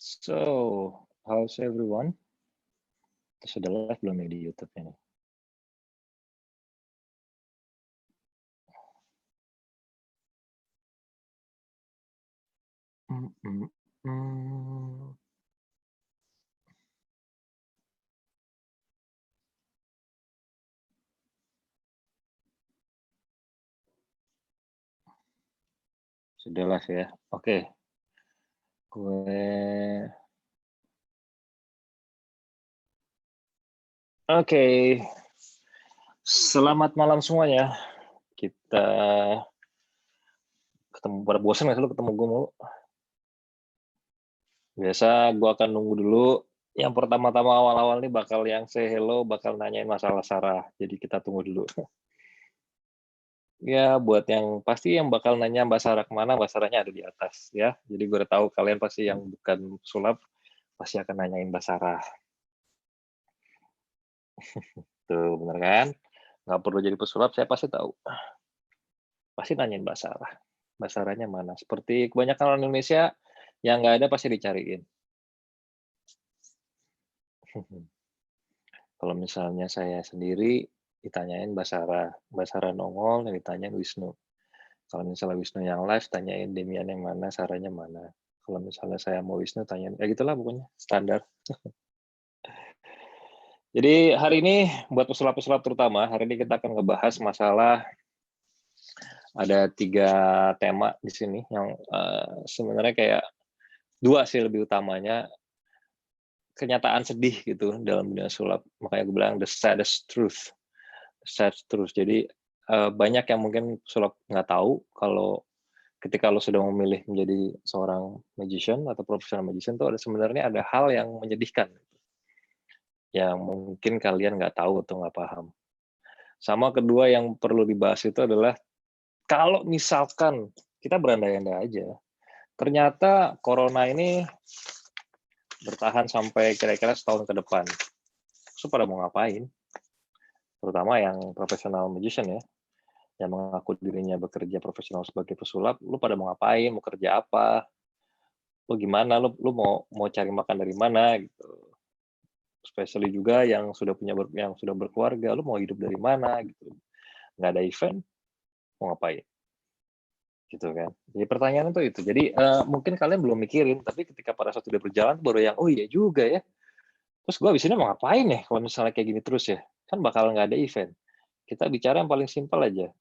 So, how's everyone? Sudah live belum nih di YouTube ini? Mm, mm, mm. Sudah live ya. Oke. Oke. Selamat malam semuanya. Kita ketemu pada bosan nggak sih lu ketemu gue mulu? Biasa gue akan nunggu dulu. Yang pertama-tama awal-awal nih bakal yang say hello, bakal nanyain masalah Sarah. Jadi kita tunggu dulu. Ya, buat yang pasti yang bakal nanya Mbak Sarah kemana, Mbak Sarahnya ada di atas ya. Jadi gue udah tahu kalian pasti yang bukan sulap pasti akan nanyain Mbak Sarah. Tuh, bener kan? Nggak perlu jadi pesulap, saya pasti tahu. Pasti nanyain Mbak Sarah. Mbak Sarahnya mana? Seperti kebanyakan orang Indonesia, yang nggak ada pasti dicariin. Kalau misalnya saya sendiri, ditanyain Mbak Sarah nongol, yang ditanyain Wisnu. Kalau misalnya Wisnu yang live, tanyain Demian yang mana, Sarahnya mana. Kalau misalnya saya mau Wisnu, tanyain, ya gitulah pokoknya, standar. Jadi hari ini, buat pesulap-pesulap terutama, hari ini kita akan ngebahas masalah ada 3 tema di sini yang sebenarnya kayak 2 sih lebih utamanya, kenyataan sedih gitu dalam dunia sulap. Makanya gue bilang the saddest truth, sad truth. Jadi banyak yang mungkin sulap nggak tahu kalau ketika lo sudah memilih menjadi seorang magician atau professional magician tuh sebenarnya ada hal yang menyedihkan yang mungkin kalian nggak tahu atau nggak paham. Sama kedua yang perlu dibahas itu adalah kalau misalkan kita berandai-andai aja, ternyata corona ini bertahan sampai kira-kira setahun ke depan. Terus pada mau ngapain? Terutama yang profesional magician ya, yang mengaku dirinya bekerja profesional sebagai pesulap, lu pada mau ngapain? Mau kerja apa? Lu gimana? Lu mau cari makan dari mana gitu. Especially juga yang sudah yang sudah berkeluarga, lu mau hidup dari mana gitu. Nggak ada event, mau ngapain? Gitu kan. Jadi pertanyaan itu. Jadi mungkin kalian belum mikirin, tapi ketika pada saat sudah berjalan baru yang, oh iya juga ya. Terus gue abis ini mau ngapain ya kalau misalnya kayak gini terus ya? Kan bakal nggak ada event. Kita bicara yang paling simpel aja.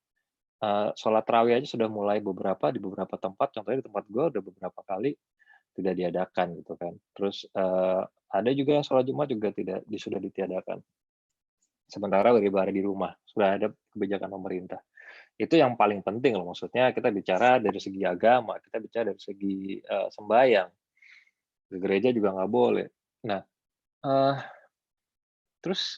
Sholat tarawih aja sudah mulai di beberapa tempat, contohnya di tempat gue udah beberapa kali tidak diadakan gitu kan. Terus ada juga yang sholat Jumat juga sudah ditiadakan. Sementara beribadah di rumah, sudah ada kebijakan pemerintah. Itu yang paling penting loh, maksudnya kita bicara dari segi agama, kita bicara dari segi sembahyang. Ke gereja juga nggak boleh. Nah, uh, terus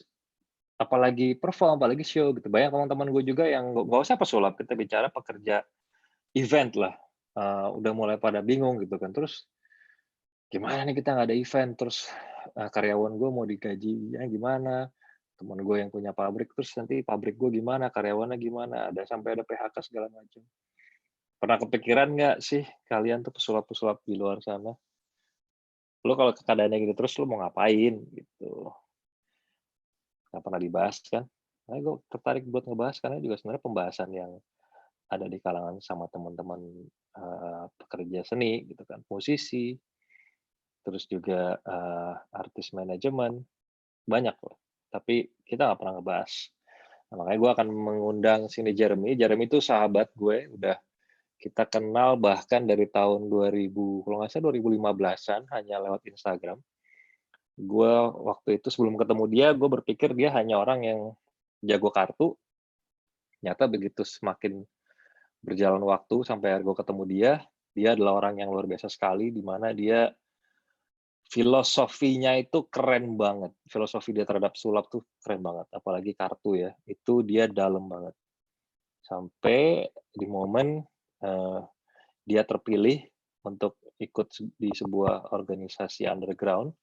apalagi perform, apalagi show gitu. Banyak teman-teman gue juga yang nggak usah pesulap, kita bicara pekerja event lah. Udah mulai pada bingung gitu kan. Terus gimana nih kita nggak ada event? Terus karyawan gue mau digajinya gimana? Teman gue yang punya pabrik, terus nanti pabrik gue gimana? Karyawannya gimana? Sampai ada PHK segala macam. Pernah kepikiran nggak sih kalian tuh pesulap-pesulap di luar sana? Lo kalau keadaannya gitu terus lo mau ngapain gitu? Nggak pernah dibahas kan? Nah, gue tertarik buat ngebahas karena juga sebenarnya pembahasan yang ada di kalangan sama teman-teman pekerja seni gitu kan, musisi, terus juga artis manajemen, banyak loh. Tapi kita nggak pernah ngebahas. Nah, makanya gue akan mengundang sini Jeremy. Jeremy itu sahabat gue, udah kita kenal bahkan dari tahun 2000, kalau nggak salah 2015-an, hanya lewat Instagram. Gue waktu itu sebelum ketemu dia, gue berpikir dia hanya orang yang jago kartu. Ternyata begitu semakin berjalan waktu sampai gue ketemu dia adalah orang yang luar biasa sekali, di mana dia filosofinya itu keren banget. Filosofi dia terhadap sulap tuh keren banget, apalagi kartu ya, itu dia dalam banget. Sampai di momen dia terpilih untuk ikut di sebuah organisasi underground,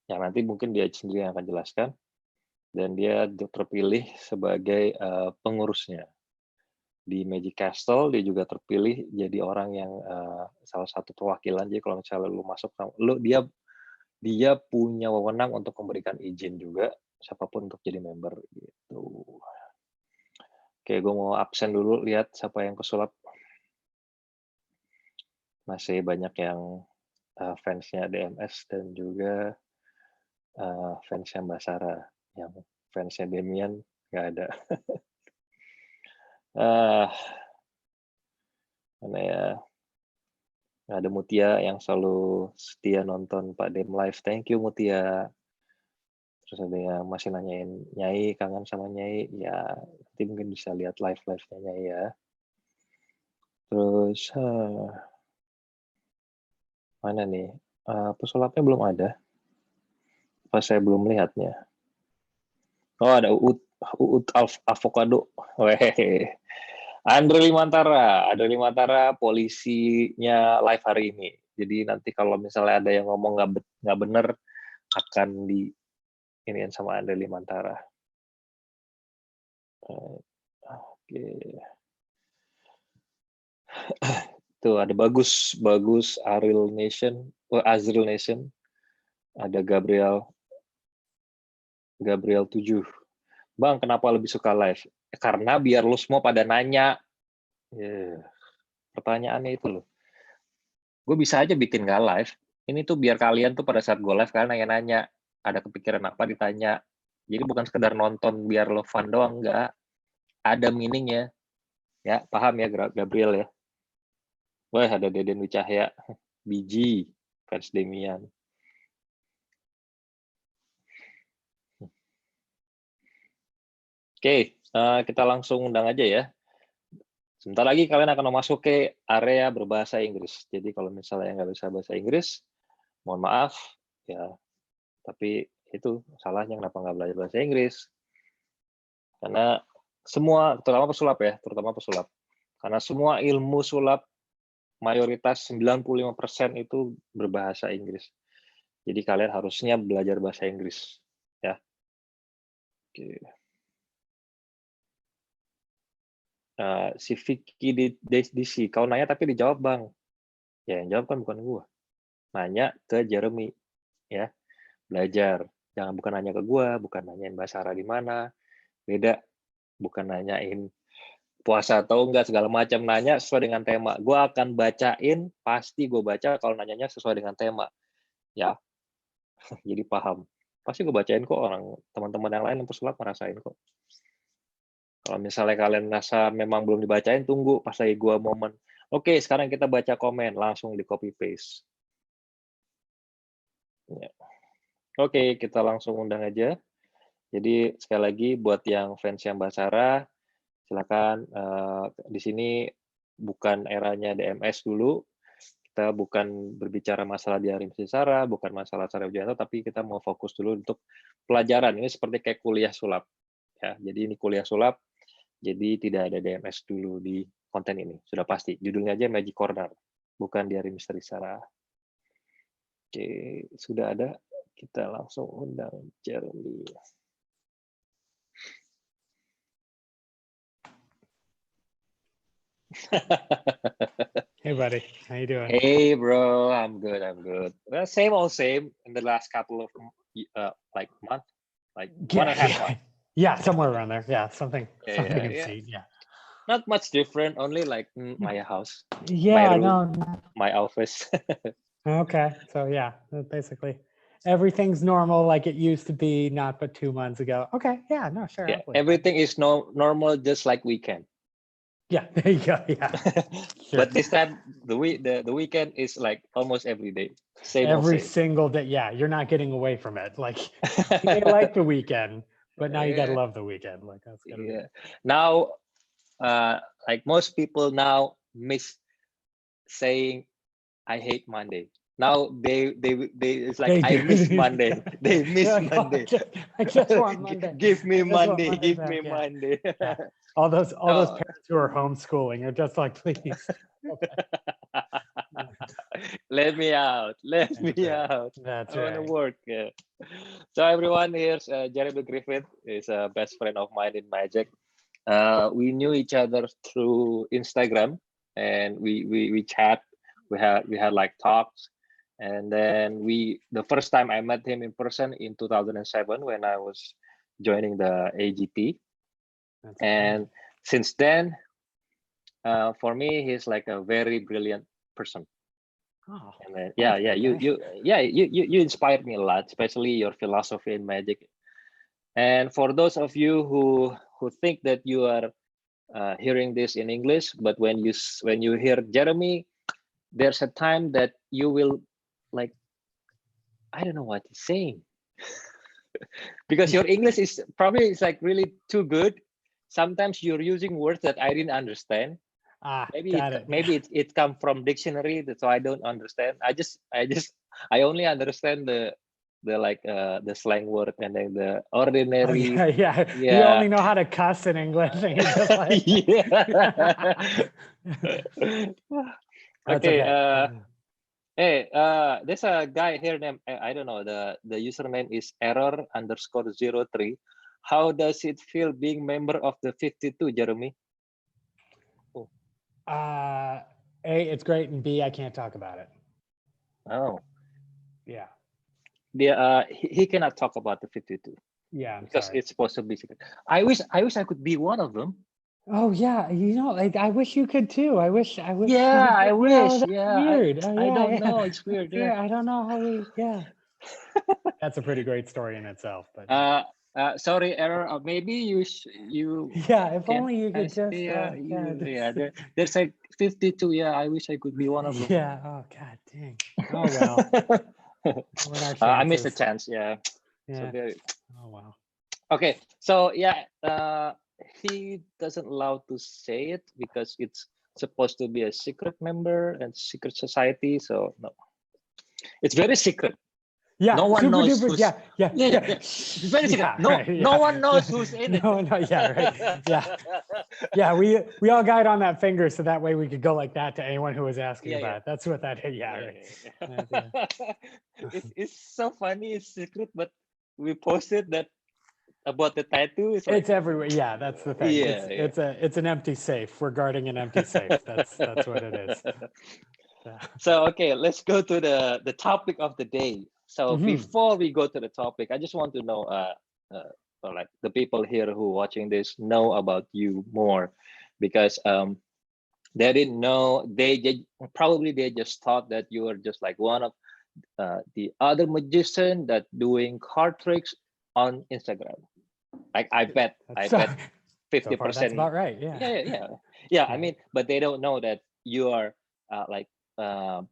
yang nanti mungkin dia sendiri yang akan jelaskan, dan dia terpilih sebagai pengurusnya. Di Magic Castle dia juga terpilih jadi orang yang salah satu perwakilan. Jadi kalau misalnya lu masuk, dia dia punya wewenang untuk memberikan izin juga siapapun untuk jadi member gitu. Oke, gue mau absen dulu lihat siapa yang pesulap. Masih banyak yang fansnya DMS dan juga fansnya Mbak Sarah. Yang fansnya Demian nggak ada. Mana ya? Ada Mutia yang selalu setia nonton Pak Dem live. Thank you Mutia. Terus ada yang masih nanyain Nyai, kangen sama Nyai. Ya, nanti mungkin bisa lihat live-nya Nyai ya. Terus mana nih? Pesulapnya belum ada. Pas saya belum melihatnya. Oh, ada Uut Avocado. Weh. Andre Limantara polisinya live hari ini. Jadi nanti kalau misalnya ada yang ngomong nggak bener akan di iniin sama Andre Limantara. Oke. Tuh ada bagus Azril Nation. Ada Gabriel 7. Bang, kenapa lebih suka live? Karena biar lu semua pada nanya. Pertanyaannya itu loh. Gue bisa aja bikin nggak live. Ini tuh biar kalian tuh pada saat gue live kalian nanya-nanya. Ada kepikiran apa ditanya. Jadi bukan sekedar nonton biar lo fun doang, nggak. Ada meaningnya. Ya, paham ya Gabriel ya? Wah, ada Deden Wicahya. Biji, fans Demian. Oke, kita langsung undang aja ya. Sebentar lagi kalian akan masuk ke area berbahasa Inggris. Jadi kalau misalnya nggak bisa bahasa Inggris, mohon maaf, ya. Tapi itu salahnya kenapa nggak belajar bahasa Inggris. Karena semua, terutama pesulap. Karena semua ilmu sulap, mayoritas 95% itu berbahasa Inggris. Jadi kalian harusnya belajar bahasa Inggris. Ya. Oke. Si Vicky di DC, kau nanya tapi dijawab bang. Ya yang jawab kan bukan gua. Nanya ke Jeremy, ya belajar. Jangan bukan nanya ke gua, bukan nanyain Mbak Sarah di mana, beda. Bukan nanyain puasa atau enggak segala macam, nanya sesuai dengan tema. Gua akan bacain, pasti gue baca kalau nanyanya sesuai dengan tema, ya. Jadi paham. Pasti gue bacain kok, orang teman-teman yang lain yang pesulap ngerasain kok. Kalau misalnya kalian merasa memang belum dibacain, tunggu pas lagi gua momen. Oke, sekarang kita baca komen, langsung di copy paste. Ya. Oke, kita langsung undang aja. Jadi sekali lagi buat yang fans yang Mbak Sarah, silakan di sini bukan eranya DMS dulu. Kita bukan berbicara masalah diarim Sarah, bukan masalah Sarah Wijanto, tapi kita mau fokus dulu untuk pelajaran. Ini seperti kayak kuliah sulap. Ya, jadi ini kuliah sulap. Jadi tidak ada DMS dulu di konten ini, sudah pasti. Judulnya aja Magic Corner, bukan Diari Misteri Sarah. Oke, sudah ada. Kita langsung undang Jeremy. Hey, buddy. How you doing? Hey, bro. I'm good. Well, same old same in the last couple of month, like 1.5 months. Yeah, somewhere around there. Yeah, something Yeah. obscene. Yeah. Not much different, only like my house, Yeah, my room, no. my office. Okay, so yeah, basically everything's normal like it used to be not but 2 months ago. Okay, yeah, no, sure. Yeah, everything is normal, just like weekend. Yeah, there you go. Yeah. Sure. But this time the weekend is like almost every day. Same every single day. Yeah, you're not getting away from it. Like you may like the weekend, but now you gotta love the weekend. Like that's gotta be. Now, like most people now miss saying I hate Monday. Now they it's like I miss Monday. They miss Monday. I just want Monday. Give me Monday. Give me Monday. Yeah. All those parents who are homeschooling are just like, please. Let me out. Let me out. That's I want to work. Yeah. So everyone, here's Jeremy Griffith. Is a best friend of mine in Magic. We knew each other through Instagram, and we chat. We had like talks, And then the first time I met him in person in 2007 when I was joining the AGT. That's And since then, for me, he's like a very brilliant person. Oh, And then, okay. you inspired me a lot, especially your philosophy in magic. And for those of you who think that you are hearing this in English, but when you hear Jeremy, there's a time that you will like, I don't know what he's saying, because your English is probably like really too good. Sometimes you're using words that I didn't understand. Got it. It come from dictionary, so I don't understand. I only understand the the slang word and then the Oh, ordinary. yeah. You only know how to cuss in English, and you're just like, That's Okay. okay. Hey, there's a guy here named, I don't know, the username is error_03. How does it feel being member of the 52, Jeremy? Oh. A, it's great, and B, I can't talk about it. Oh. Yeah. He cannot talk about the 52. Yeah, I'm because sorry. it's supposed to be secret. I wish I could be one of them. Oh yeah, I wish you could too. I wish. Yeah, I wish. That's Yeah, weird. I don't know. It's weird. Yeah. I don't know how we. Yeah. That's a pretty great story in itself. But sorry, error. Maybe you yeah, if can only you could just. there's like 52. Yeah, I wish I could be one of them. Yeah. Oh God, dang. Oh well. I missed a chance. Yeah. Yeah. So oh wow. Okay. So yeah, he doesn't allow to say it because it's supposed to be a secret member and secret society. So no, it's very secret. Yeah, no one knows duper, who's. yeah. It's very secret. Yeah, No, right, yeah. no one knows who's in it. No, yeah, right. Yeah, we all got it on that finger so that way we could go like that to anyone who was asking about it. That's what that is. Yeah, right. It's so funny. It's secret, but we posted that about the tattoo. It's everywhere. Yeah, that's the thing. Yeah, it's an empty safe. We're guarding an empty safe. That's what it is. So okay, let's go to the topic of the day. So before we go to the topic, I just want to know, like the people here who watching this know about you more, because they didn't know. They just thought that you were just like one of the other magician that doing card tricks on Instagram. Like I bet 50%. So far, that's about right. Yeah. I mean, but they don't know that you are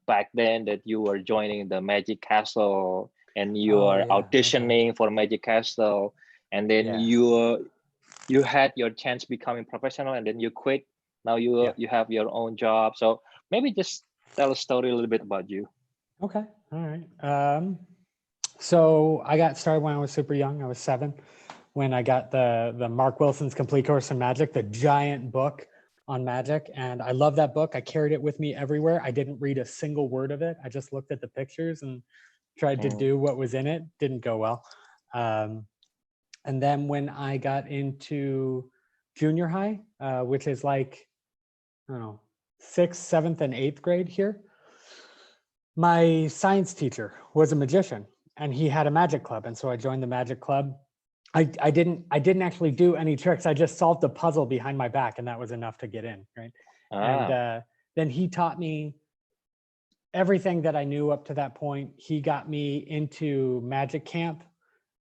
back then that you were joining the Magic Castle and you are auditioning for Magic Castle, and then you had your chance becoming professional, and then you quit. Now you have your own job. So maybe just tell a story a little bit about you. Okay. All right. So I got started when I was super young. I was 7 when I got the Mark Wilson's Complete Course in Magic, the giant book on magic. And I love that book. I carried it with me everywhere. I didn't read a single word of it. I just looked at the pictures and tried to do what was in it. Didn't go well. And then when I got into junior high, which is like, I don't know, 6th, 7th, and 8th grade here, my science teacher was a magician and he had a magic club. And so I joined the magic club. I didn't actually do any tricks. I just solved a puzzle behind my back and that was enough to get in, right? And then he taught me everything that I knew up to that point. He got me into magic camp,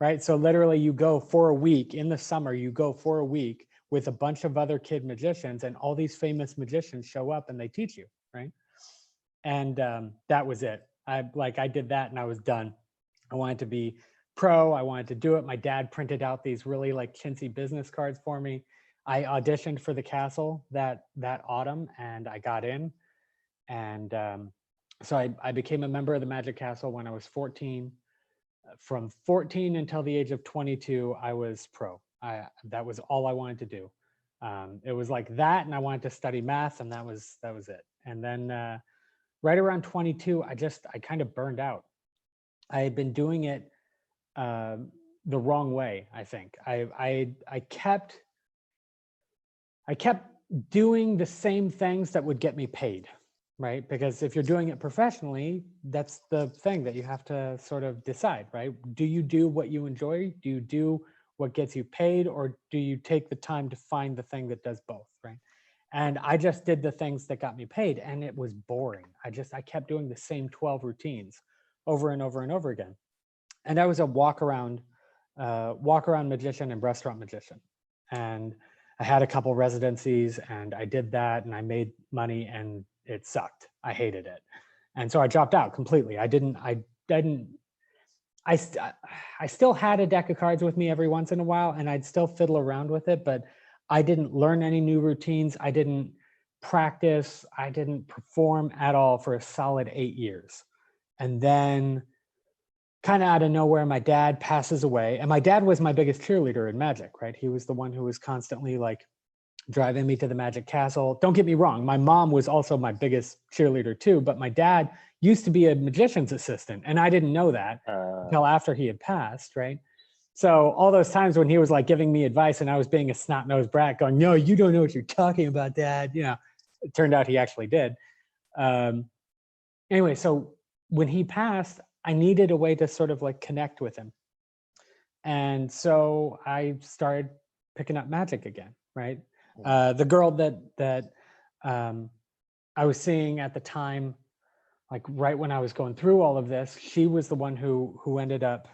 right? So literally you go for a week in the summer, you go for a week with a bunch of other kid magicians and all these famous magicians show up and they teach you, right? And that was it. I did that and I was done. I wanted to be pro. I wanted to do it. My dad printed out these really like chintzy business cards for me. I auditioned for the castle that autumn and I got in. And so I became a member of the Magic Castle when I was 14. From 14 until the age of 22, I was pro. That was all I wanted to do. It was like that, and I wanted to study math, and that was it. And then right around 22, I kind of burned out. I had been doing it the wrong way, I think. I kept doing the same things that would get me paid, right? Because if you're doing it professionally, that's the thing that you have to sort of decide, right? Do you do what you enjoy? Do you do what gets you paid, or do you take the time to find the thing that does both, right? And I just did the things that got me paid, and it was boring. I kept doing the same 12 routines over and over and over again. And I was a walk around magician and restaurant magician. And I had a couple residencies, and I did that, and I made money, and it sucked. I hated it. And so I dropped out completely. I still had a deck of cards with me every once in a while, and I'd still fiddle around with it, but I didn't learn any new routines. I didn't practice. I didn't perform at all for a solid 8 years. And then kind of out of nowhere, my dad passes away. And my dad was my biggest cheerleader in magic, right? He was the one who was constantly like driving me to the magic castle. Don't get me wrong. My mom was also my biggest cheerleader too, but my dad used to be a magician's assistant. And I didn't know that until after he had passed, right? So all those times when he was like giving me advice and I was being a snot-nosed brat going, no, you don't know what you're talking about, Dad. You know, it turned out he actually did. Anyway, so when he passed, I needed a way to sort of like connect with him. And so I started picking up magic again, right? The girl that I was seeing at the time, like right when I was going through all of this, she was the one who ended up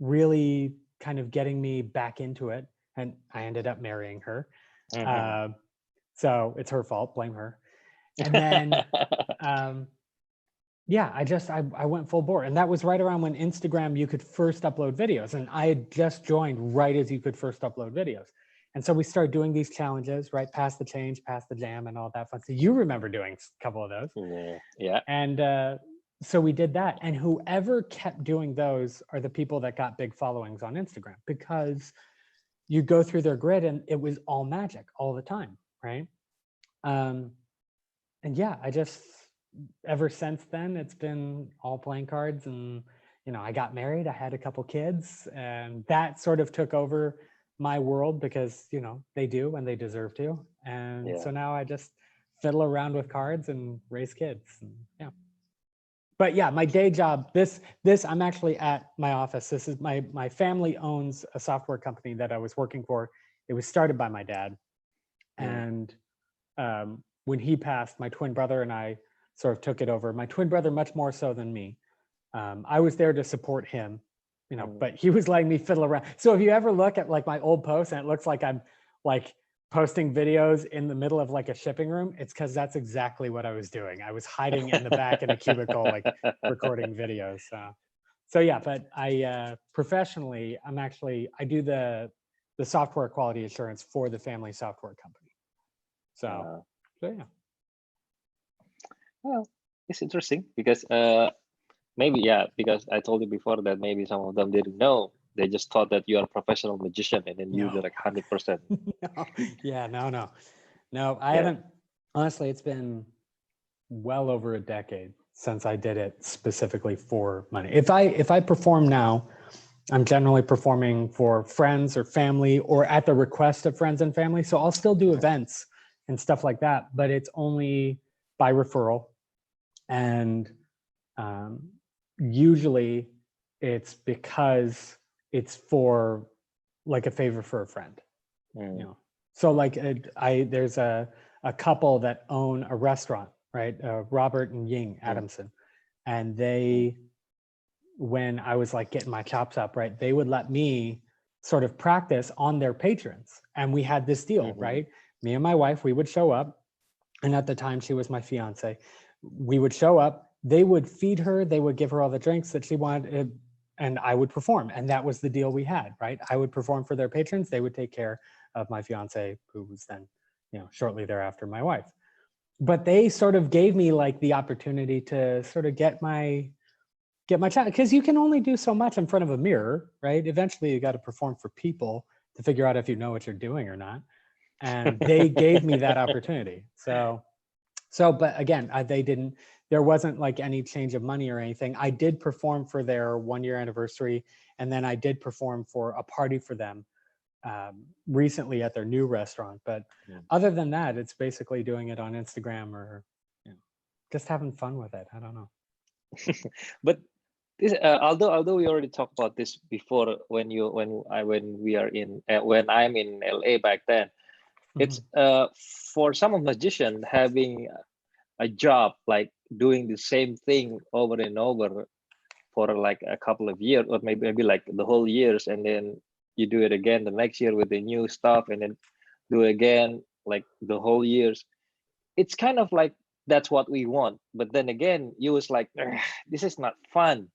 really kind of getting me back into it, and I ended up marrying her. So it's her fault, blame her. And then yeah, I went full bore. And that was right around when Instagram, you could first upload videos. And I had just joined right as you could first upload videos. And so we started doing these challenges, right? Pass the change, pass the jam, and all that fun. So you remember doing a couple of those. Yeah. And so we did that. And whoever kept doing those are the people that got big followings on Instagram, because you go through their grid and it was all magic all the time, right? And yeah, ever since then, it's been all playing cards. And, you know, I got married, I had a couple kids, and that sort of took over my world because, you know, they do and they deserve to. And so now I just fiddle around with cards and raise kids. And, yeah. But yeah, my day job, this I'm actually at my office. This is my family owns a software company that I was working for. It was started by my dad. And when he passed, my twin brother and I sort of took it over. My twin brother much more so than me. I was there to support him, you know, but he was letting me fiddle around. So if you ever look at like my old posts and it looks like I'm like posting videos in the middle of like a shipping room, it's because that's exactly what I was doing. I was hiding in the back in a cubicle, like recording videos. So yeah, but I professionally, I do the software quality assurance for the family software company. So yeah. Well, it's interesting because because I told you before that maybe some of them didn't know. They just thought that you are a professional magician and then you do like 100%. No, I haven't. Honestly, it's been well over a decade since I did it specifically for money. If I perform now, I'm generally performing for friends or family or at the request of friends and family. So I'll still do events and stuff like that, but it's only by referral. And usually it's because it's for like a favor for a friend, you know. So like there's a couple that own a restaurant, right? Robert and Ying Adamson. And they, when I was like getting my chops up, right, they would let me sort of practice on their patrons. And we had this deal, right? Me and my wife, we would show up. And at the time she was my fiance. We would show up, they would feed her, they would give her all the drinks that she wanted, and I would perform. And that was the deal we had, right? I would perform for their patrons, they would take care of my fiance, who was then, you know, shortly thereafter, my wife. But they sort of gave me like the opportunity to sort of get my child, because you can only do so much in front of a mirror, right? Eventually you got to perform for people to figure out if you know what you're doing or not. And they gave me that opportunity. So, but again, there wasn't like any change of money or anything. I did perform for their 1-year anniversary. And then I did perform for a party for them recently at their new restaurant. But other than that, it's basically doing it on Instagram or, you know, just having fun with it. I don't know. But this, although we already talked about this before, when I'm in LA back then, it's for some magician having a job like doing the same thing over and over for like a couple of years, or maybe like the whole years, and then you do it again the next year with the new stuff, and then do it again like the whole years. It's kind of like that's what we want, but then again, you was like, this is not fun.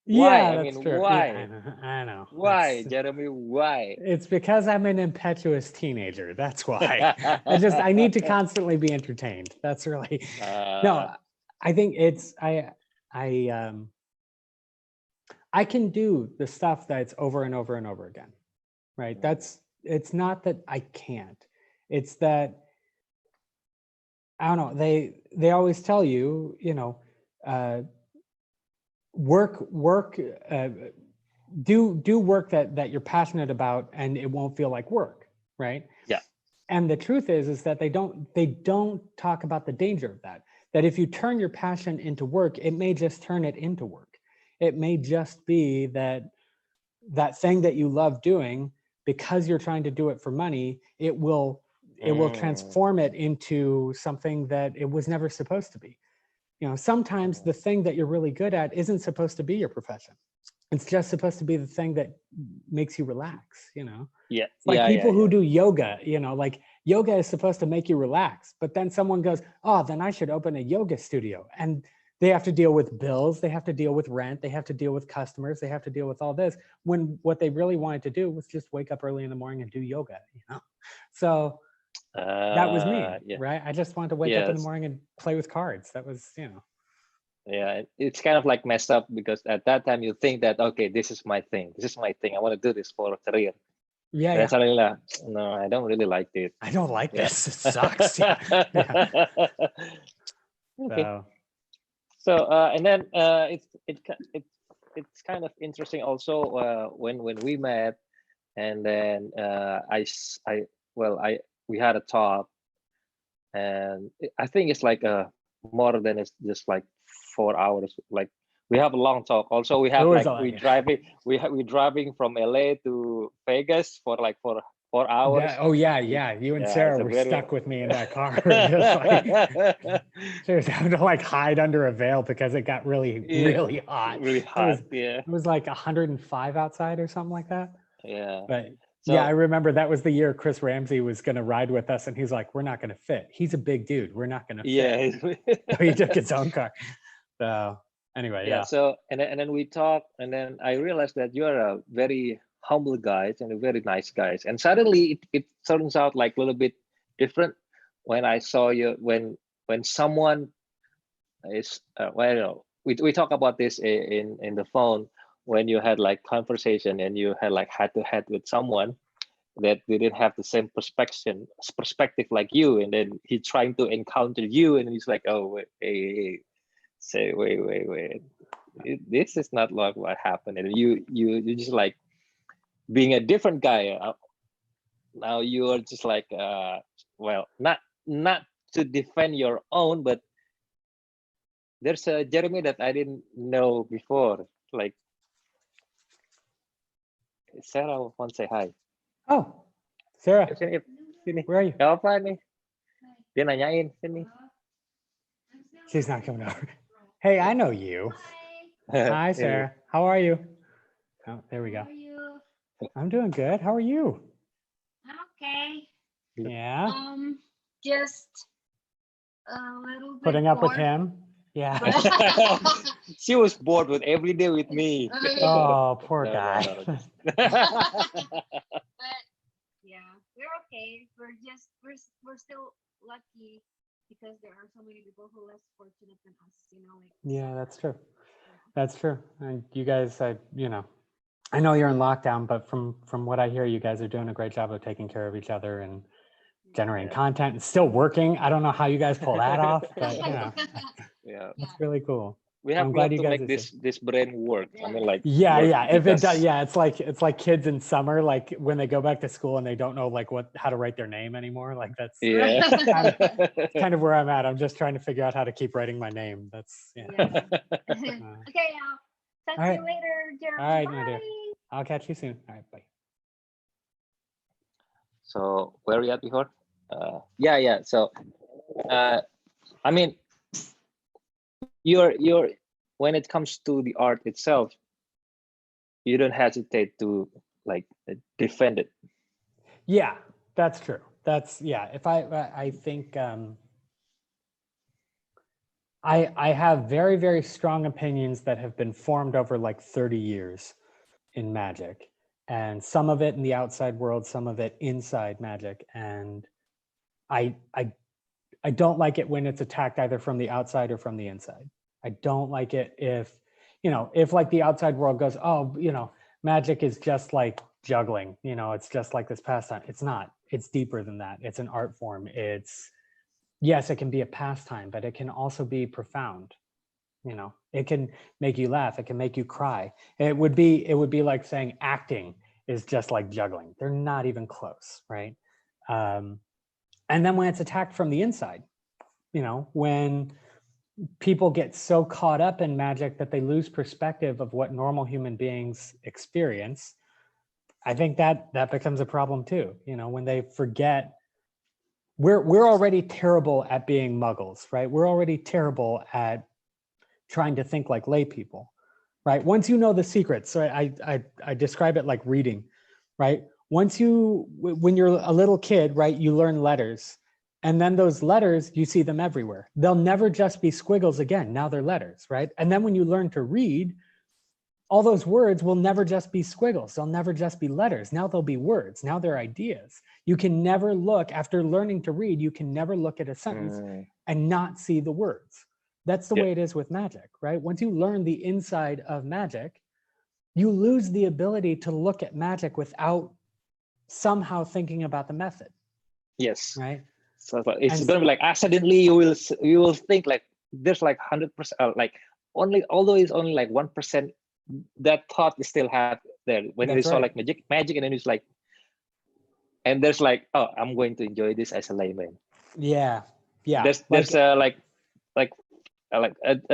Why? Yeah, I that's mean, true. why? Yeah, I know. Why, Jeremy? Why? It's because I'm an impetuous teenager. That's why. I need to constantly be entertained. That's really no. I think it's I can do the stuff that's over and over and over again, right? It's not that I can't. It's that I don't know. They always tell you, work. Do work that you're passionate about, and it won't feel like work, right? Yeah. And the truth is that they don't talk about the danger of that. That if you turn your passion into work, it may just turn it into work. It may just be that thing that you love doing, because you're trying to do it for money, it will transform it into something that it was never supposed to be. Sometimes the thing that you're really good at isn't supposed to be your profession. It's just supposed to be the thing that makes you relax, Yeah. Like people who do yoga, like yoga is supposed to make you relax, but then someone goes, oh, then I should open a yoga studio. And they have to deal with bills, they have to deal with rent, they have to deal with customers, they have to deal with all this, when what they really wanted to do was just wake up early in the morning and do yoga, So that was me, right? I just wanted to wake up in the morning and play with cards. That was, Yeah, it's kind of like messed up, because at that time you think that, okay, this is my thing. I want to do this for a career. Yeah. And suddenly, like, no, I don't really like it. I don't like this. It sucks. Yeah. Okay. So and then it's kind of interesting also when we met, and then we had a talk, and I think it's like more than it's just like 4 hours. Like we have a long talk. Also, we have we driving from LA to Vegas for like 4 hours. Yeah. You and Sarah were stuck with me in that car. Seriously, I had to like hide under a veil because it got really hot. Really hot. It was like 105 outside or something like that. Yeah. But yeah, I remember that was the year Chris Ramsey was going to ride with us, and he's like, we're not going to fit. He's a big dude. We're not going to fit. So he took his own car. So anyway, yeah. So and then we talked, and then I realized that you are a very humble guy and a very nice guy. And suddenly it turns out like a little bit different when I saw you, when someone is we talk about this in the phone, when you had like conversation and you had like head to head with someone that didn't have the same perspective like you, and then he trying to encounter you, and he's like, oh wait, wait, this is not like what happened, and you just like being a different guy. Now you are just like not to defend your own, but there's a Jeremy that I didn't know before. Like Sarah wants to say hi. Oh, Sarah. Sini. Where are you? Apa nih? Dia nanyain sini. She's not coming over. Hey, I know you. Hi, Sarah. How are you? Oh, there we go. How are you? I'm doing good. How are you? I'm okay. Yeah. Just a little bit putting up with bored. him. Yeah. She was bored with every day with me. Oh, poor guy. But yeah, we're okay. We're still lucky because there are so many people who are less fortunate than us, like. Yeah, that's true. That's true. And you guys, I know you're in lockdown, but from what I hear, you guys are doing a great job of taking care of each other and generating content. It's still working. I don't know how you guys pull that off, but Yeah, it's really cool. we I'm have glad you to guys make are saying. this brain work. I mean, like Yeah, work yeah. If it does, because yeah, it's like kids in summer, like when they go back to school and they don't know like how to write their name anymore. Like that's yeah. kind of where I'm at. I'm just trying to figure out how to keep writing my name. That's yeah. Yeah. Uh, Okay, talk all to right. you later, Jeremy. All right, my Bye. dear. I'll catch you soon. All right, bye. So where we at before? Yeah. So I mean, you're when it comes to the art itself, you don't hesitate to like defend it. Yeah, that's true. That's yeah. If I think I have very, very strong opinions that have been formed over like 30 years in magic, and some of it in the outside world, some of it inside magic. And I don't like it when it's attacked either from the outside or from the inside. I don't like it if, if like the outside world goes, oh, magic is just like juggling, it's just like this pastime. It's not. It's deeper than that. It's an art form. Yes, it can be a pastime, but it can also be profound. It can make you laugh. It can make you cry. It would be like saying acting is just like juggling. They're not even close, right? And then when it's attacked from the inside, when people get so caught up in magic that they lose perspective of what normal human beings experience, I think that becomes a problem too. When they forget, we're already terrible at being muggles, right? We're already terrible at trying to think like lay people, right? Once you know the secrets, so I describe it like reading, right? When you're a little kid, right, you learn letters, and then those letters, you see them everywhere. They'll never just be squiggles again. Now they're letters, right? And then when you learn to read, all those words will never just be squiggles. They'll never just be letters. Now they'll be words. Now they're ideas. You can never look, after learning to read, you can never look at a sentence and not see the words. That's the way it is with magic, right? Once you learn the inside of magic, you lose the ability to look at magic without somehow thinking about the method. Yes. Right. So it's gonna be like accidentally you will think like there's like 100%, like only, although it's only like 1%, that thought is still have there when you saw like magic, and then it's like, and there's like, oh, I'm going to enjoy this as a layman. Yeah. There's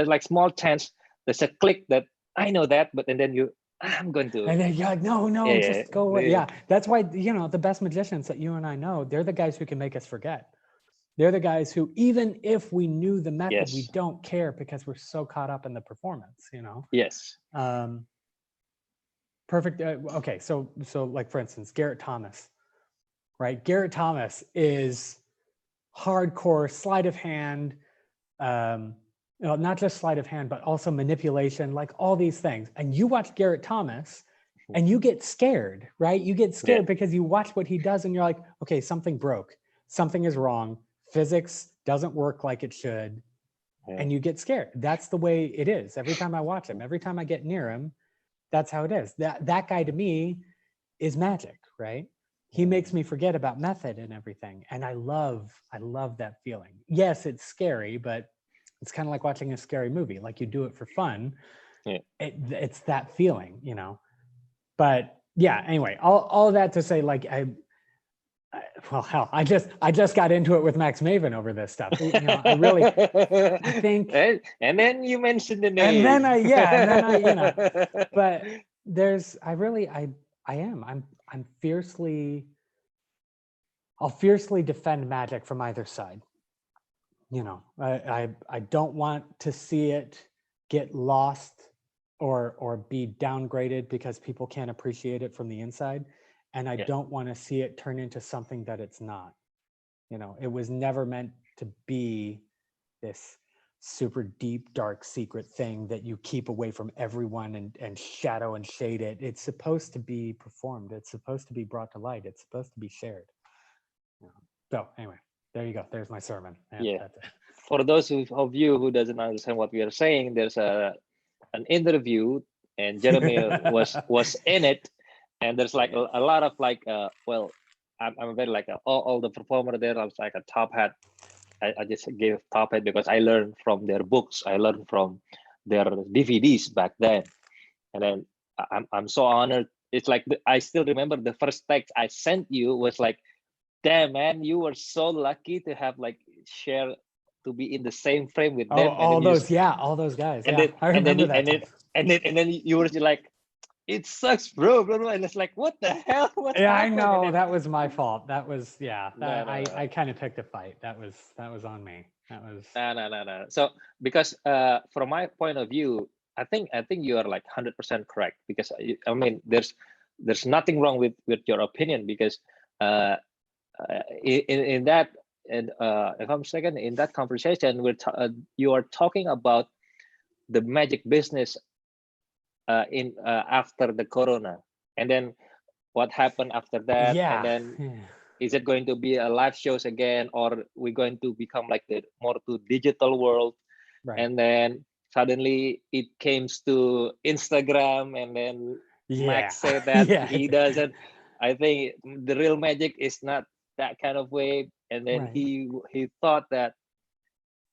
like small chance, there's a click that I know that, but and then I'm going to, and then you're like, no, just go away. Yeah, that's why the best magicians that you and I know, they're the guys who can make us forget. They're the guys who, even if we knew the method, we don't care because we're so caught up in the performance. Yes. Perfect. Okay, so like for instance, Garrett Thomas, right? Garrett Thomas is hardcore sleight of hand. Not just sleight of hand, but also manipulation, like all these things. And you watch Garrett Thomas and you get scared, right? You get scared because you watch what he does and you're like, okay, something broke, something is wrong. Physics doesn't work like it should. And you get scared. That's the way it is. Every time I watch him, every time I get near him, that's how it is. That guy to me is magic, right? He makes me forget about method and everything. And I love that feeling. Yes, it's scary, but it's kind of like watching a scary movie. Like you do it for fun. It's that feeling, But yeah, anyway, all of that to say, like I just got into it with Max Maven over this stuff. I think. And then you mentioned the name. And then I, but I'll fiercely defend magic from either side. I don't want to see it get lost or be downgraded because people can't appreciate it from the inside. And I don't want to see it turn into something that it's not. It was never meant to be this super deep, dark, secret thing that you keep away from everyone and shadow and shade it. It's supposed to be performed. It's supposed to be brought to light. It's supposed to be shared. So anyway, there you go. There's my sermon. That's it. For those of you who doesn't understand what we are saying, there's an interview and Jeremy was in it, and there's like a lot of like I'm very like all the performer there. I was like a top hat. I just gave top hat because I learned from their books. I learned from their DVDs back then. And then I'm so honored. It's like I still remember the first text I sent you was like, "Damn man, you were so lucky to have like share to be in the same frame with them." all those guys. And Yeah, then I remember that. and then you were like, "It sucks, bro." Blah, blah. And it's like, what the hell? What's Yeah, I happening? know And then, that was my fault. That was no. I kind of picked a fight. That was on me. That was No. So because from my point of view, I think you are like 100% correct, because I mean there's nothing wrong with your opinion, because in that, and if I'm mistaken, in that conversation you are talking about the magic business in after the corona, and then what happened after that, and then is it going to be a live shows again, or we're going to become like the more to digital world? right. And then suddenly it came to Instagram, and then Max said that he doesn't. I think the real magic is not that kind of way, and then Right. he thought that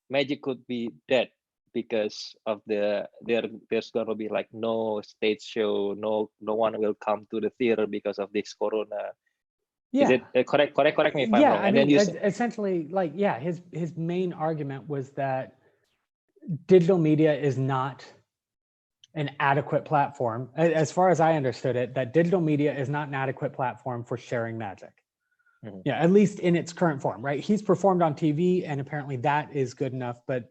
magic could be dead because of there's gonna be like no stage show, no one will come to the theater because of this corona. Yeah. Is it correct me if I'm Yeah, wrong? I And mean, then you essentially, like, yeah, his main argument was that digital media is not an adequate platform, as far as I understood it, that digital media is not an adequate platform for sharing magic. Mhm. Yeah, at least in its current form, right? He's performed on TV, and apparently that is good enough, but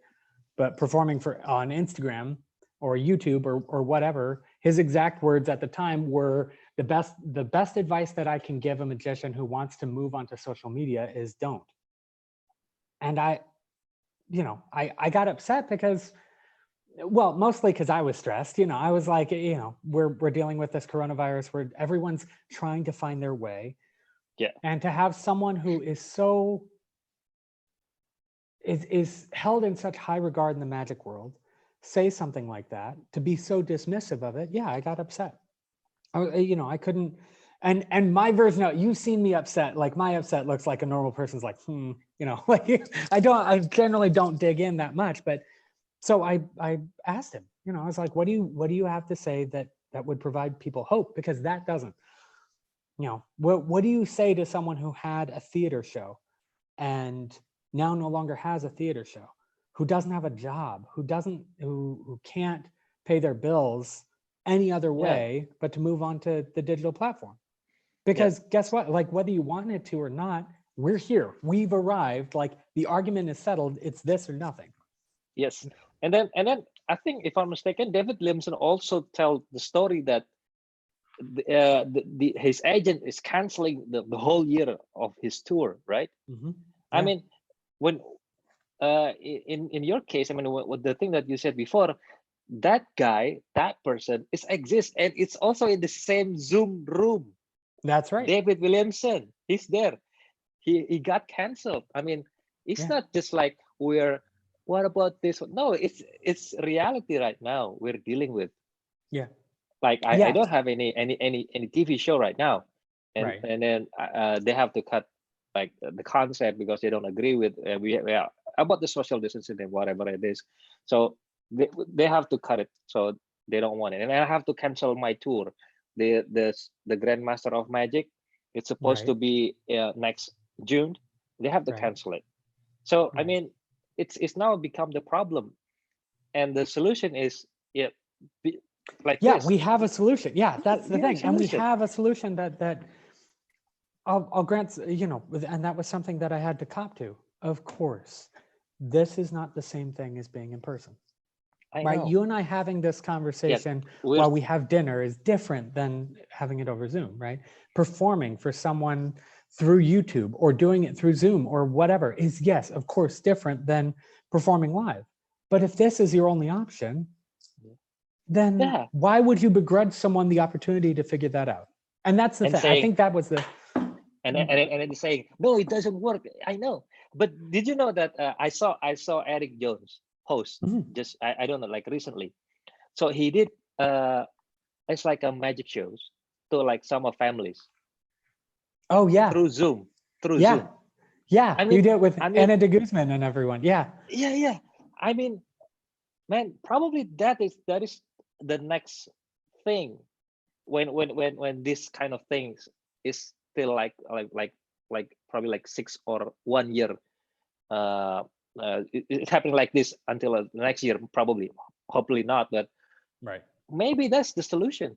performing on Instagram or YouTube or whatever, his exact words at the time were, the best advice that I can give a magician who wants to move onto social media is don't. And I got upset because, well, mostly because I was stressed. I was like, we're dealing with this coronavirus where everyone's trying to find their way. Yeah. And to have someone who is so is held in such high regard in the magic world say something like that, to be so dismissive of it, yeah, I got upset. I couldn't, and my version of, you've seen me upset, like my upset looks like a normal person's like, like I generally don't dig in that much, but so I asked him, I was like, what do you have to say that would provide people hope? Because that doesn't, what do you say to someone who had a theater show and now no longer has a theater show, who doesn't have a job, who can't pay their bills any other way but to move on to the digital platform? Because guess what? Like, whether you wanted to or not, we're here. We've arrived. Like, the argument is settled. It's this or nothing. Yes. And then I think, if I'm mistaken, David Williamson also tell the story that his agent is canceling the whole year of his tour, right? Mm-hmm. I mean, when in your case, I mean, what the thing that you said before, that person exists, and it's also in the same Zoom room. That's right. David Williamson, he's there. He got canceled. I mean, it's not just like what about this? No, it's reality right now we're dealing with. Yeah. Like I don't have any TV show right now, and then they have to cut like the concept because they don't agree with we about the social distancing and whatever it is. So they have to cut it. So they don't want it, and I have to cancel my tour. The Grandmaster of Magic, it's supposed to be next June. They have to cancel it. So I mean, it's now become the problem, and the solution is this. We have a solution. Yeah, that's the thing, and we have a solution that I'll grant, and that was something that I had to cop to. Of course, this is not the same thing as being in person. Right? You and I having this conversation while we have dinner is different than having it over Zoom, right? Performing for someone through YouTube or doing it through Zoom or whatever is, yes, of course, different than performing live. But if this is your only option, then why would you begrudge someone the opportunity to figure that out? And that's the thing. I think that was the... And it's saying, no, it doesn't work. I know. But did you know that I saw Eric Jones post just I don't know, like recently. So he did it's like a magic shows to like some of families. Oh yeah. Through Zoom. Zoom. Yeah. I mean, you did it with Anna de Guzman and everyone. Yeah. I mean, man, probably that is the next thing when this kind of things is still like probably like 6 or 1 year it's happening like this until next year, probably, hopefully not, but Right. maybe that's the solution.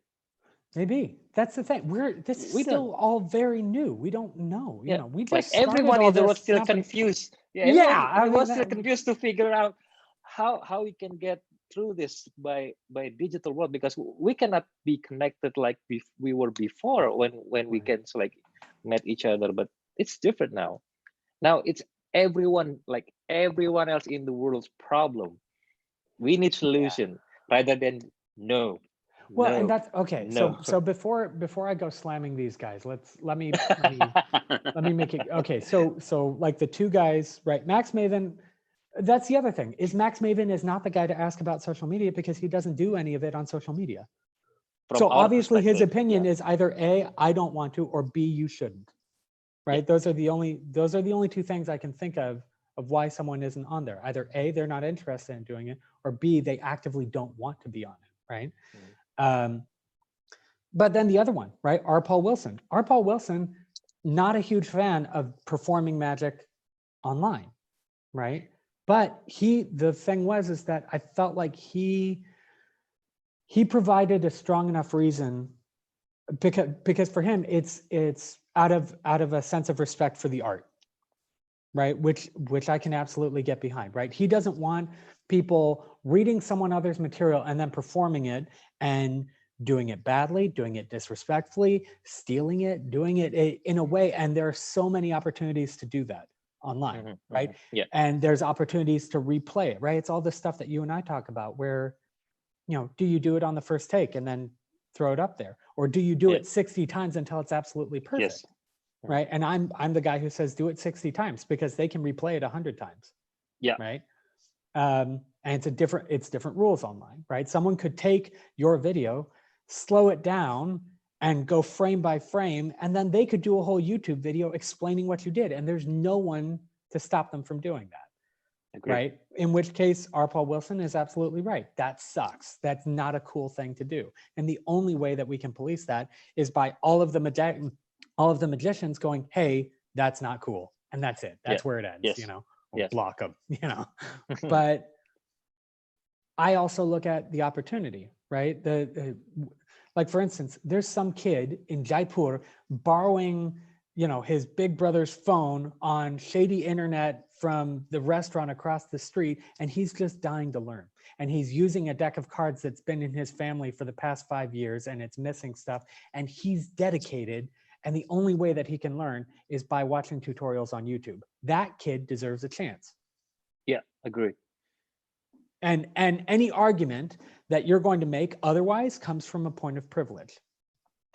Maybe that's the thing. This is We still don't, all very new. We don't know. You yeah, know, we like just started everyone all in the world this still company. confused. Yeah, Yeah, everyone I in the mean, world still confused to figure out how we can get through this by digital world, because we cannot be connected like we were before when we Right. can like met each other, but it's different now. Now it's everyone, like everyone else in the world's problem. We need solution rather than no, Well, and no, that's okay. no. So before I go slamming these guys, let me make it okay. So like the two guys, right? Max Maven. That's the other thing is Max Maven is not the guy to ask about social media because he doesn't do any of it on social media. From So our obviously his perspective, opinion yeah. is either A, I don't want to, or B, you shouldn't. Right? Yeah. Those are the only two things I can think of why someone isn't on there. Either A, they're not interested in doing it, or B, they actively don't want to be on it, right? But then the other one, right? R. Paul Wilson. R. Paul Wilson, not a huge fan of performing magic online, right? But the thing is that I felt like he provided a strong enough reason because for him it's out of a sense of respect for the art, right? Which I can absolutely get behind, right? He doesn't want people reading someone else's material and then performing it and doing it badly, doing it disrespectfully, stealing it, doing it in a way. And there are so many opportunities to do that online, right? Yeah. And there's opportunities to replay it, right? It's all the stuff that you and I talk about where, you know, do you do it on the first take and then throw it up there? Or do you do it 60 times until it's absolutely perfect? Yes. Right. And I'm the guy who says do it 60 times because they can replay it 100 times. Yeah. Right. And it's different rules online, right? Someone could take your video, slow it down and go frame by frame, and then they could do a whole YouTube video explaining what you did. And there's no one to stop them from doing that. Agreed. Right? In which case, R. Paul Wilson is absolutely right. That sucks. That's not a cool thing to do. And the only way that we can police that is by all of the magicians going, hey, that's not cool. And that's it. That's where it ends, you know, we'll block them, you know. But I also look at the opportunity, right? Like, for instance, there's some kid in Jaipur borrowing, you know, his big brother's phone on shady internet from the restaurant across the street, and he's just dying to learn. And he's using a deck of cards that's been in his family for the past 5 years, and it's missing stuff. And he's dedicated, and the only way that he can learn is by watching tutorials on YouTube. That kid deserves a chance. Yeah, agree. And any argument that you're going to make otherwise comes from a point of privilege.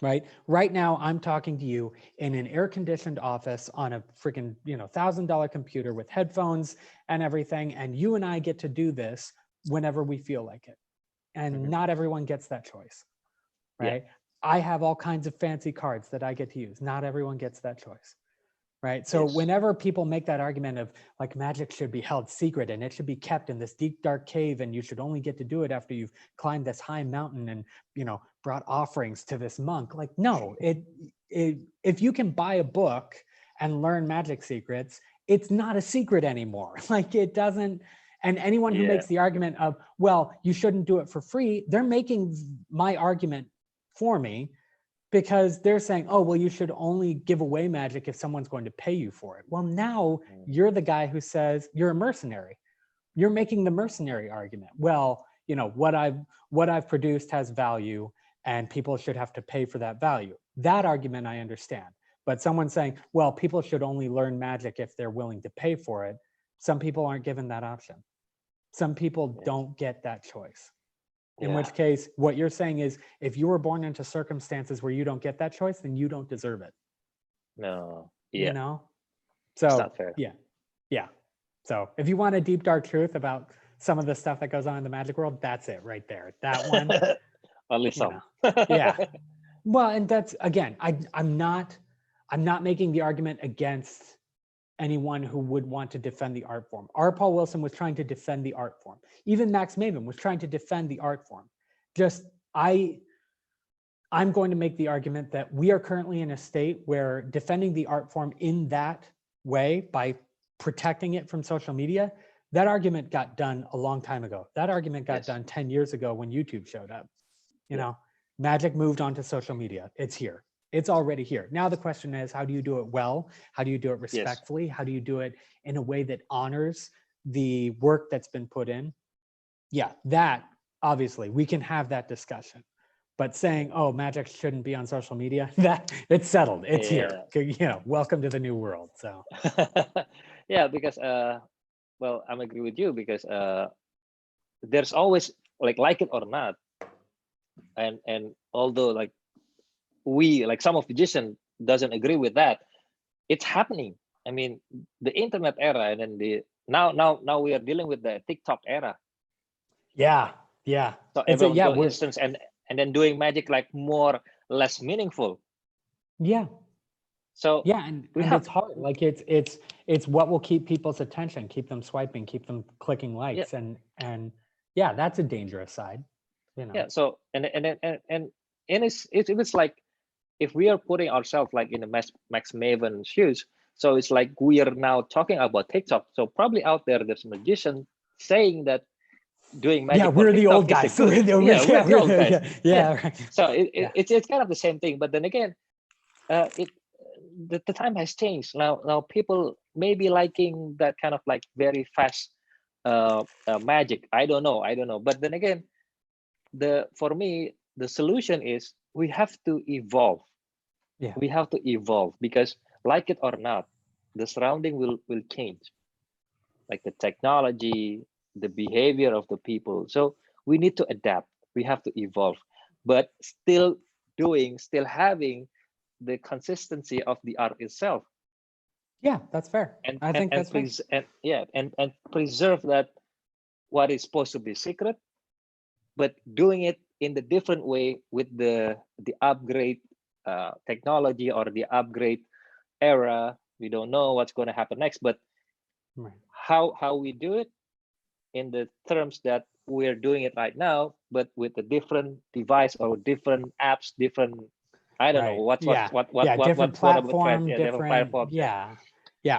Right? Right now, I'm talking to you in an air-conditioned office on a freaking, you know, $1,000 computer with headphones and everything. And you and I get to do this whenever we feel like it. And not everyone gets that choice. Right? Yeah. I have all kinds of fancy cards that I get to use. Not everyone gets that choice. Right? So whenever people make that argument of like magic should be held secret and it should be kept in this deep, dark cave and you should only get to do it after you've climbed this high mountain and, you know, brought offerings to this monk. Like, no, if you can buy a book and learn magic secrets, it's not a secret anymore. Like it doesn't, and anyone who makes the argument of, well, you shouldn't do it for free, they're making my argument for me. Because they're saying, oh, well, you should only give away magic if someone's going to pay you for it. Well, now you're the guy who says you're a mercenary. You're making the mercenary argument. Well, you know, what I've produced has value and people should have to pay for that value. That argument I understand. But someone saying, well, people should only learn magic if they're willing to pay for it. Some people aren't given that option. Some people don't get that choice. In which case, what you're saying is, if you were born into circumstances where you don't get that choice, then you don't deserve it. No. You know? So, it's not fair. Yeah. So if you want a deep, dark truth about some of the stuff that goes on in the magic world, that's it right there. That one. Only some. Yeah. Well, and that's, again, I'm not making the argument against anyone who would want to defend the art form. R. Paul Wilson was trying to defend the art form. Even Max Maven was trying to defend the art form. Just, I'm going to make the argument that we are currently in a state where defending the art form in that way, by protecting it from social media, that argument got done a long time ago. That argument got done 10 years ago when YouTube showed up. You know, Magic moved on to social media. It's here. It's already here. Now the question is, how do you do it well? How do you do it respectfully? How do you do it in a way that honors the work that's been put in? Yeah, that obviously we can have that discussion. But saying, oh, Magic shouldn't be on social media, that it's settled. It's here. You know, welcome to the new world. So yeah, because well, I'm agree with you, because there's always like it or not, and although like we, like some of magicians doesn't agree with that, it's happening. I mean, the internet era, and then the now we are dealing with the TikTok era. Yeah. So everyone go instance and then doing magic like less meaningful. Yeah. So yeah, and it's hard. Like it's what will keep people's attention, keep them swiping, keep them clicking likes, and yeah, that's a dangerous side. You know. Yeah. So and it's like, if we are putting ourselves like in the Max Maven shoes, so it's like we are now talking about TikTok. So probably out there's a magician saying that doing magic. Yeah, we're the old guys. We're the old guys. Yeah. Right. So it's kind of the same thing, but then again, the time has changed. Now people may be liking that kind of like very fast magic. I don't know. But then again, for me, the solution is we have to evolve. Yeah. We have to evolve, because like it or not, the surrounding will change. Like the technology, the behavior of the people. So we need to adapt. We have to evolve, but still having the consistency of the art itself. Yeah, that's fair. And I think that's fair. And preserve that what is supposed to be secret, but doing it in the different way with the upgrade technology or the upgrade era. We don't know what's going to happen next, but how we do it in the terms that we're doing it right now, but with a different device or different apps, different, I don't know what different platform, different platform. Yeah.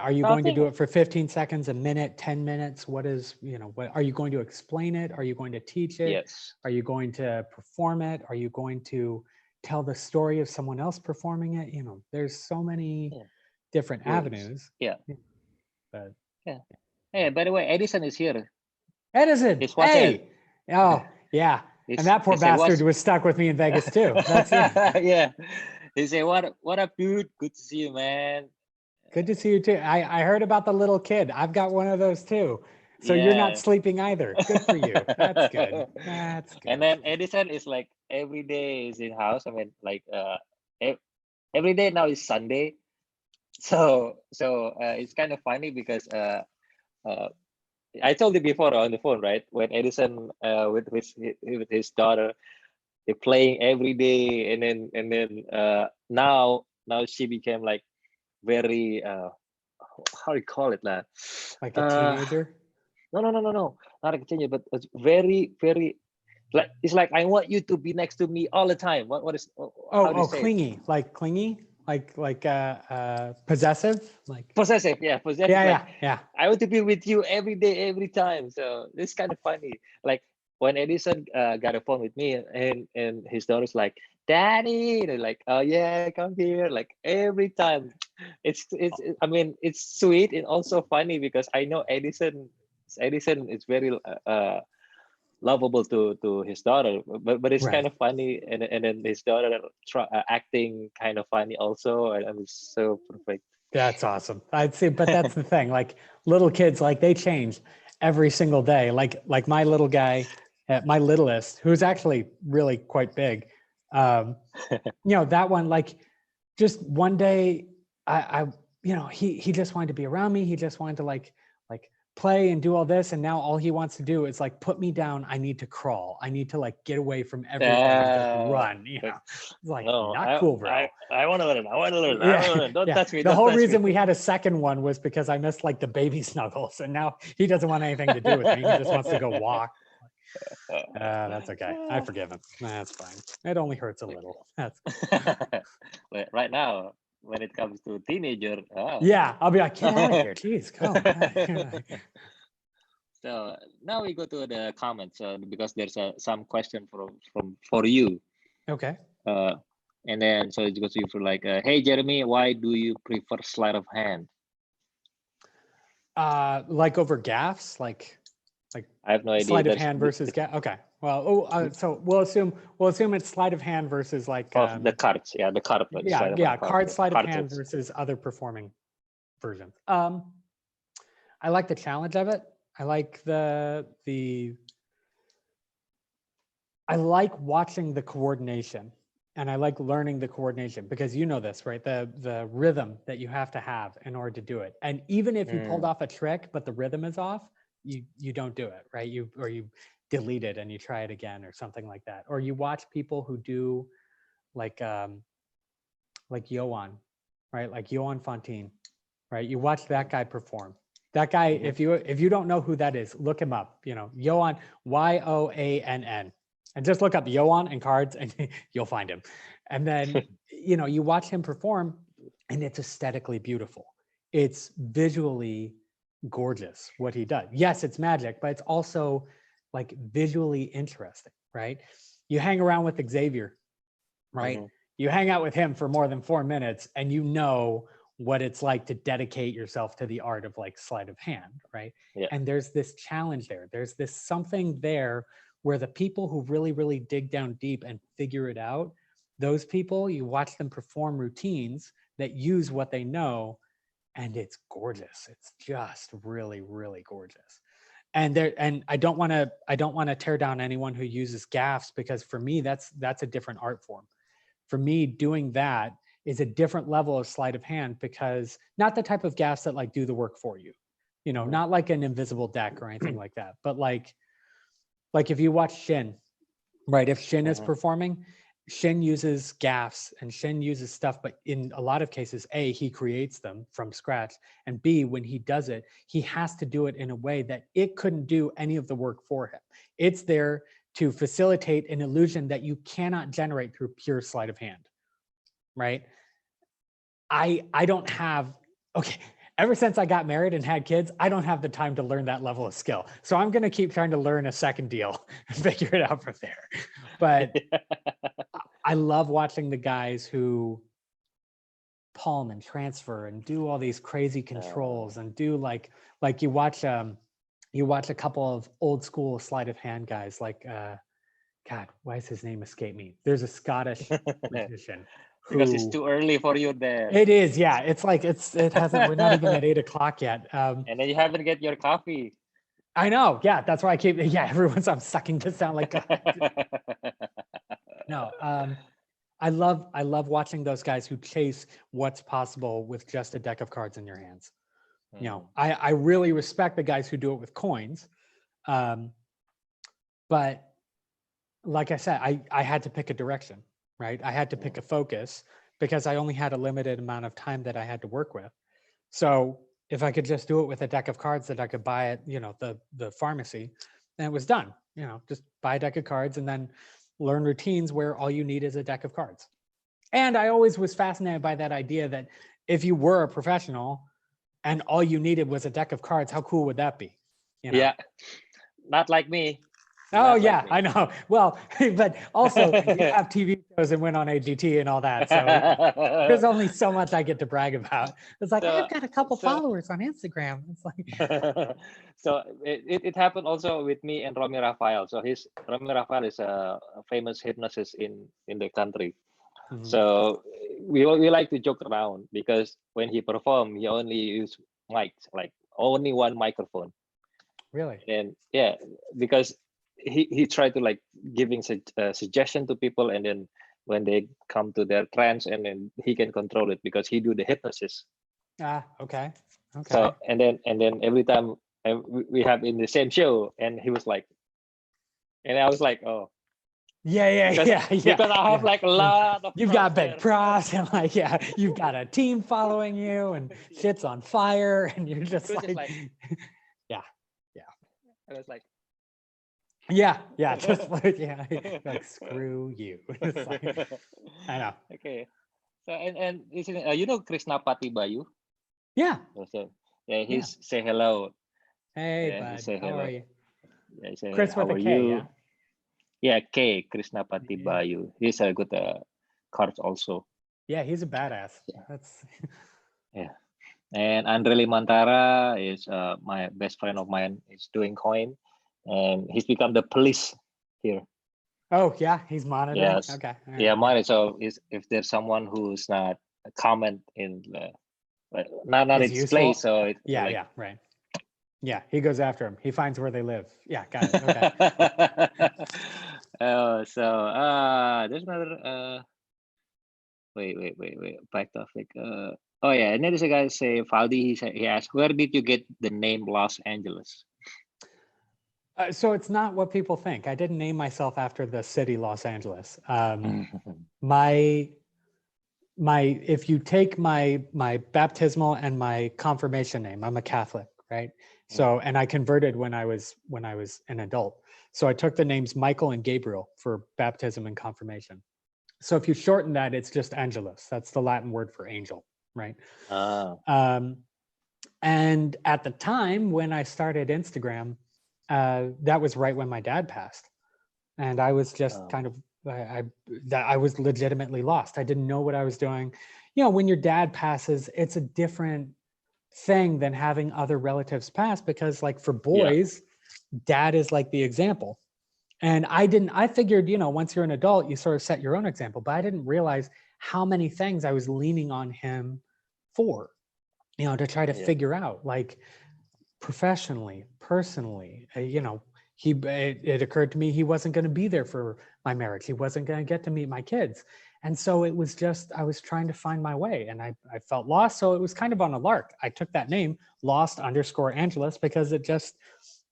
Are you going to do it for 15 seconds, a minute, 10 minutes? What is, what are you going to explain it? Are you going to teach it? Yes. Are you going to perform it? Are you going to tell the story of someone else performing it? There's so many different avenues. Yeah. But Hey, by the way, Edison is here. Edison, hey. Oh, yeah. And that poor bastard was stuck with me in Vegas too. That's it. Yeah. He said, what up, dude? Good to see you, man. Good to see you too. I heard about the little kid. I've got one of those too. So you're not sleeping either. Good for you. That's good. That's good. And then Edison is like every day is in house. I mean, like every day now is Sunday. So it's kind of funny because I told you before on the phone, right? When Edison with his daughter, they're playing every day, and then now she became like very how do you call it, that? Like a teenager? No, not a teenager, but it's very like, it's like I want you to be next to me all the time. What is clingy, like clingy? Like possessive, like possessive, possessive. Yeah. I want to be with you every day, every time. So it's kind of funny. Like when Edison got a phone with me, and his daughter's like, "Daddy," and they're like, "Oh yeah, come here." Like every time, it's I mean, it's sweet and also funny, because I know Edison is very lovable to his daughter, but it's kind of funny, and then his daughter acting kind of funny also, and it's so perfect. That's awesome. I'd say, but that's the thing. Like little kids, like they change every single day. Like my little guy, my littlest, who's actually really quite big. That one, like just one day, I he just wanted to be around me. He just wanted to like play and do all this, and now all he wants to do is like put me down. I need to crawl. I need to like get away from everything and just run. You know, it's like No, not cool, bro. I want to learn. I want to learn. I want to learn. Don't touch me. The Don't whole touch reason me. we had a second one was because I missed like the baby snuggles, and now he doesn't want anything to do with me. He just wants to go walk. That's okay. I forgive him. That's fine. It only hurts a little. That's Right now, when it comes to teenager, yeah. I'll be like, get out of here, jeez, go. So now we go to the comments because there's some question for you. Okay. And then so it goes to you for like, hey Jeremy, why do you prefer sleight of hand? Like over gaffs, like I have no idea. sleight of hand versus gaff. Okay. Well, so we'll assume it's sleight of hand versus like the cards. Yeah, the card. Card sleight of hand versus other performing versions. I like the challenge of it. I like I like watching the coordination, and I like learning the coordination because you know this, right? The rhythm that you have to have in order to do it. And even if you pulled off a trick, but the rhythm is off, you don't do it, right? You delete it and you try it again or something like that. Or you watch people who do like Johan, right? Like Johan Fontaine, right? You watch that guy perform. That guy, if you don't know who that is, look him up. You know, Johan, Yoann, and just look up Johan and cards, and you'll find him. And then you know, you watch him perform, and it's aesthetically beautiful. It's visually gorgeous what he does. Yes, it's magic, but it's also like visually interesting, right? You hang around with Xavier, right? You hang out with him for more than 4 minutes, and you know what it's like to dedicate yourself to the art of like sleight of hand, right? Yeah. And there's this challenge there. There's this something there where the people who really, really dig down deep and figure it out, those people, you watch them perform routines that use what they know, and it's gorgeous. It's just really, really gorgeous. And I don't want to tear down anyone who uses gaffs, because for me, that's a different art form. For me, doing that is a different level of sleight of hand, because not the type of gaffs that like do the work for you, you know, not like an invisible deck or anything like that. But like if you watch Shin, right? If Shin is performing, Shin uses gaffs and Shin uses stuff, but in a lot of cases, A, he creates them from scratch, and B, when he does it, he has to do it in a way that it couldn't do any of the work for him. It's there to facilitate an illusion that you cannot generate through pure sleight of hand, right? I don't have, okay, ever since I got married and had kids, I don't have the time to learn that level of skill. So I'm going to keep trying to learn a second deal and figure it out from there. But I love watching the guys who palm and transfer and do all these crazy controls and do like you watch a couple of old school sleight of hand guys like God, why does his name escape me? There's a Scottish magician. Because it's too early for you there. It is, yeah. It's like it hasn't. We're not even at 8 o'clock yet. And then you haven't get your coffee. I know. Yeah, that's why I keep. Yeah, everyone's. I'm sucking to sound like. No, I love watching those guys who chase what's possible with just a deck of cards in your hands. You know, I really respect the guys who do it with coins, but like I said, I had to pick a direction. Right? I had to pick a focus because I only had a limited amount of time that I had to work with. So if I could just do it with a deck of cards that I could buy at, you know, the pharmacy, then it was done. You know, just buy a deck of cards and then learn routines where all you need is a deck of cards. And I always was fascinated by that idea that if you were a professional and all you needed was a deck of cards, how cool would that be? You know? Yeah, not like me. Oh yeah, I know. Well, but also you have TV shows and went on AGT and all that. So there's only so much I get to brag about. It's like, I've got a couple followers on Instagram. It's like so it happened also with me and Romy Rafael. So Romy Rafael is a famous hypnotist in the country. So we like to joke around because when he performed, he only used mics, like only one microphone. Really? And yeah, because he tried to like giving suggestion to people, and then when they come to their trance, and then he can control it because he do the hypnosis. Okay. So and then every time and we have in the same show, and he was like, and I was like, oh, Yeah. because I have like a lot of You've props got big there. props and like, yeah, you've got a team following you and shit's on fire and you're just It was like, just like, yeah. I was like, Yeah, just like, yeah, like screw you. It's like, I know. Okay. So and isn't it, you know Krishnapati Bayu? Yeah. So yeah, he's say hello. Hey, Yeah, he bud. say How hello. are you? Yeah, he say, Chris how with a are K, you? yeah? Yeah, K Krishnapati Yeah. Bayu. He's a good cards also. Yeah, he's a badass. Yeah. That's Yeah. And Andre Limantara is my best friend of mine. Is doing coin, and he's become the police here. oh yeah, he's monitoring. Yes. Okay. all right, Yeah, mine. So if there's someone who's not a comment in the not Is its useful. place, so it's Yeah, like, yeah, right. Yeah, he goes after him. He finds where they live. Yeah, got it. Okay. So there's another wait, back topic. Oh yeah, and then there's a guy say Faldi, he asked, where did you get the name Los Angeles? So it's not what people think. I didn't name myself after the city Los Angeles. My if you take my baptismal and my confirmation name, I'm a Catholic, right? So and I converted when I was an adult. So I took the names Michael and Gabriel for baptism and confirmation. So if you shorten that, it's just Angelus. That's the Latin word for angel, right? And at the time when I started Instagram, that was right when my dad passed, and I was just kind of I was legitimately lost. I didn't know what I was doing. You know, when your dad passes, it's a different thing than having other relatives pass, because like for boys, dad is like the example. And I figured, you know, once you're an adult, you sort of set your own example, but I didn't realize how many things I was leaning on him for, you know, to try to figure out, like professionally, personally, you know, it occurred to me he wasn't going to be there for my marriage. He wasn't going to get to meet my kids. And so it was just, I was trying to find my way, and I felt lost. So it was kind of on a lark. I took that name, Lost_Angeles, because it just,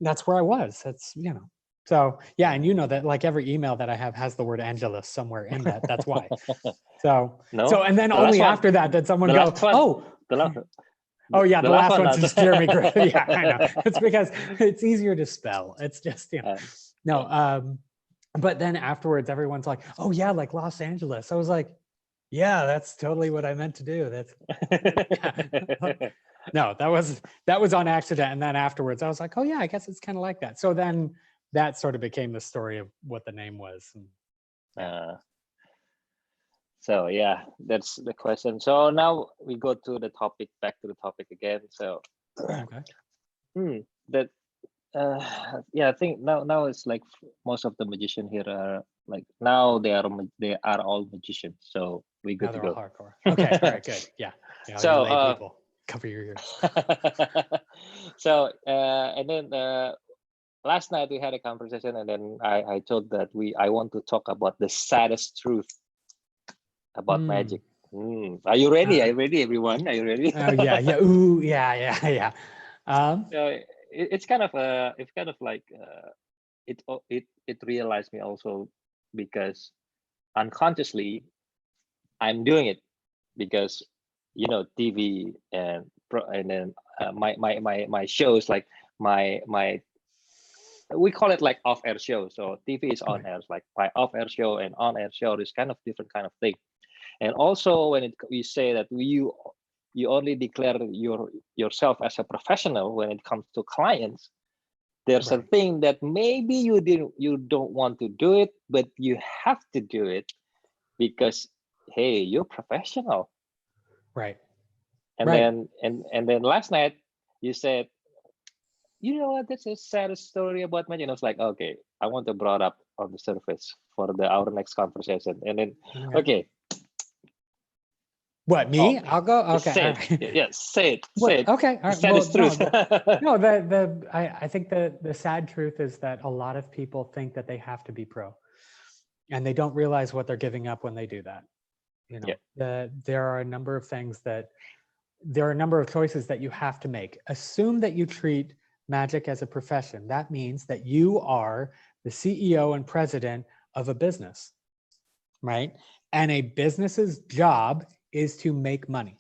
that's where I was. That's, you know. So yeah, and you know that like every email that I have has the word Angelus somewhere in that. That's why. So and then only after that did someone go, oh yeah, the last one's just Jeremy Griffith. Yeah, I know. It's because it's easier to spell. It's just, you know, but then afterwards, everyone's like, oh yeah, like Los Angeles. I was like, yeah, that's totally what I meant to do. That's no, that was on accident. And then afterwards, I was like, oh yeah, I guess it's kind of like that. So then that sort of became the story of what the name was. So yeah, that's the question. So now we go to the topic, back to the topic again. So that yeah, I think now it's like most of the magicians here are like, now they are all magicians. So we good to go. Hardcore. Okay, all right, good. Yeah. So lay people, cover your ears. So and then last night we had a conversation, and then I told that I want to talk about the saddest truth about magic. Are you ready? Are you ready, everyone? Are you ready? Yeah. Ooh, yeah. It's kind of like it realized me also, because unconsciously I'm doing it, because you know, TV and then my shows, like my we call it like off-air show. So TV is on air, like my off-air show and on-air show is kind of different kind of thing. And also when we say that you only declare yourself as a professional when it comes to clients, there's a thing that maybe you don't want to do it, but you have to do it because, hey, you're professional. Right. And then last night you said, you know what, that's a sad story about magic. And I was like, okay, I want to brought up on the surface for our next conversation. And then okay. What, me? I'll go. Okay. Say it. Yeah, say it. Say it. Okay. All right. Saddest truth. I think the sad truth is that a lot of people think that they have to be pro, and they don't realize what they're giving up when they do that. You know, there are a number of choices that you have to make. Assume that you treat magic as a profession, that means that you are the CEO and president of a business, right? And a business's job is to make money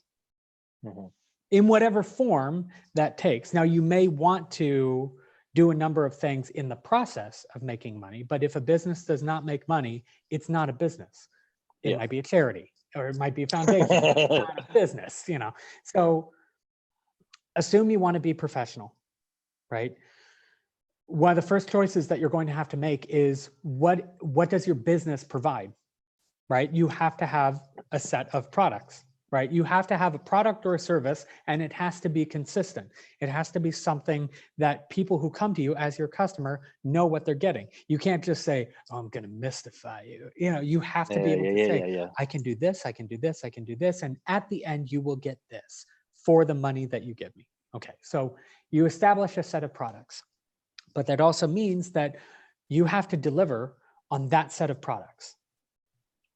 in whatever form that takes. Now, you may want to do a number of things in the process of making money, but if a business does not make money, it's not a business. It might be a charity, or it might be a foundation. It's not a business, you know. So assume you want to be professional, right? One of the first choices that you're going to have to make is what does your business provide, right? You have to have a set of products, right? You have to have a product or a service, and it has to be consistent. It has to be something that people who come to you as your customer know what they're getting. You can't just say, oh, I'm going to mystify you. You know, you have to be able to say, I can do this, I can do this, I can do this. And at the end, you will get this for the money that you give me. Okay, so you establish a set of products, but that also means that you have to deliver on that set of products.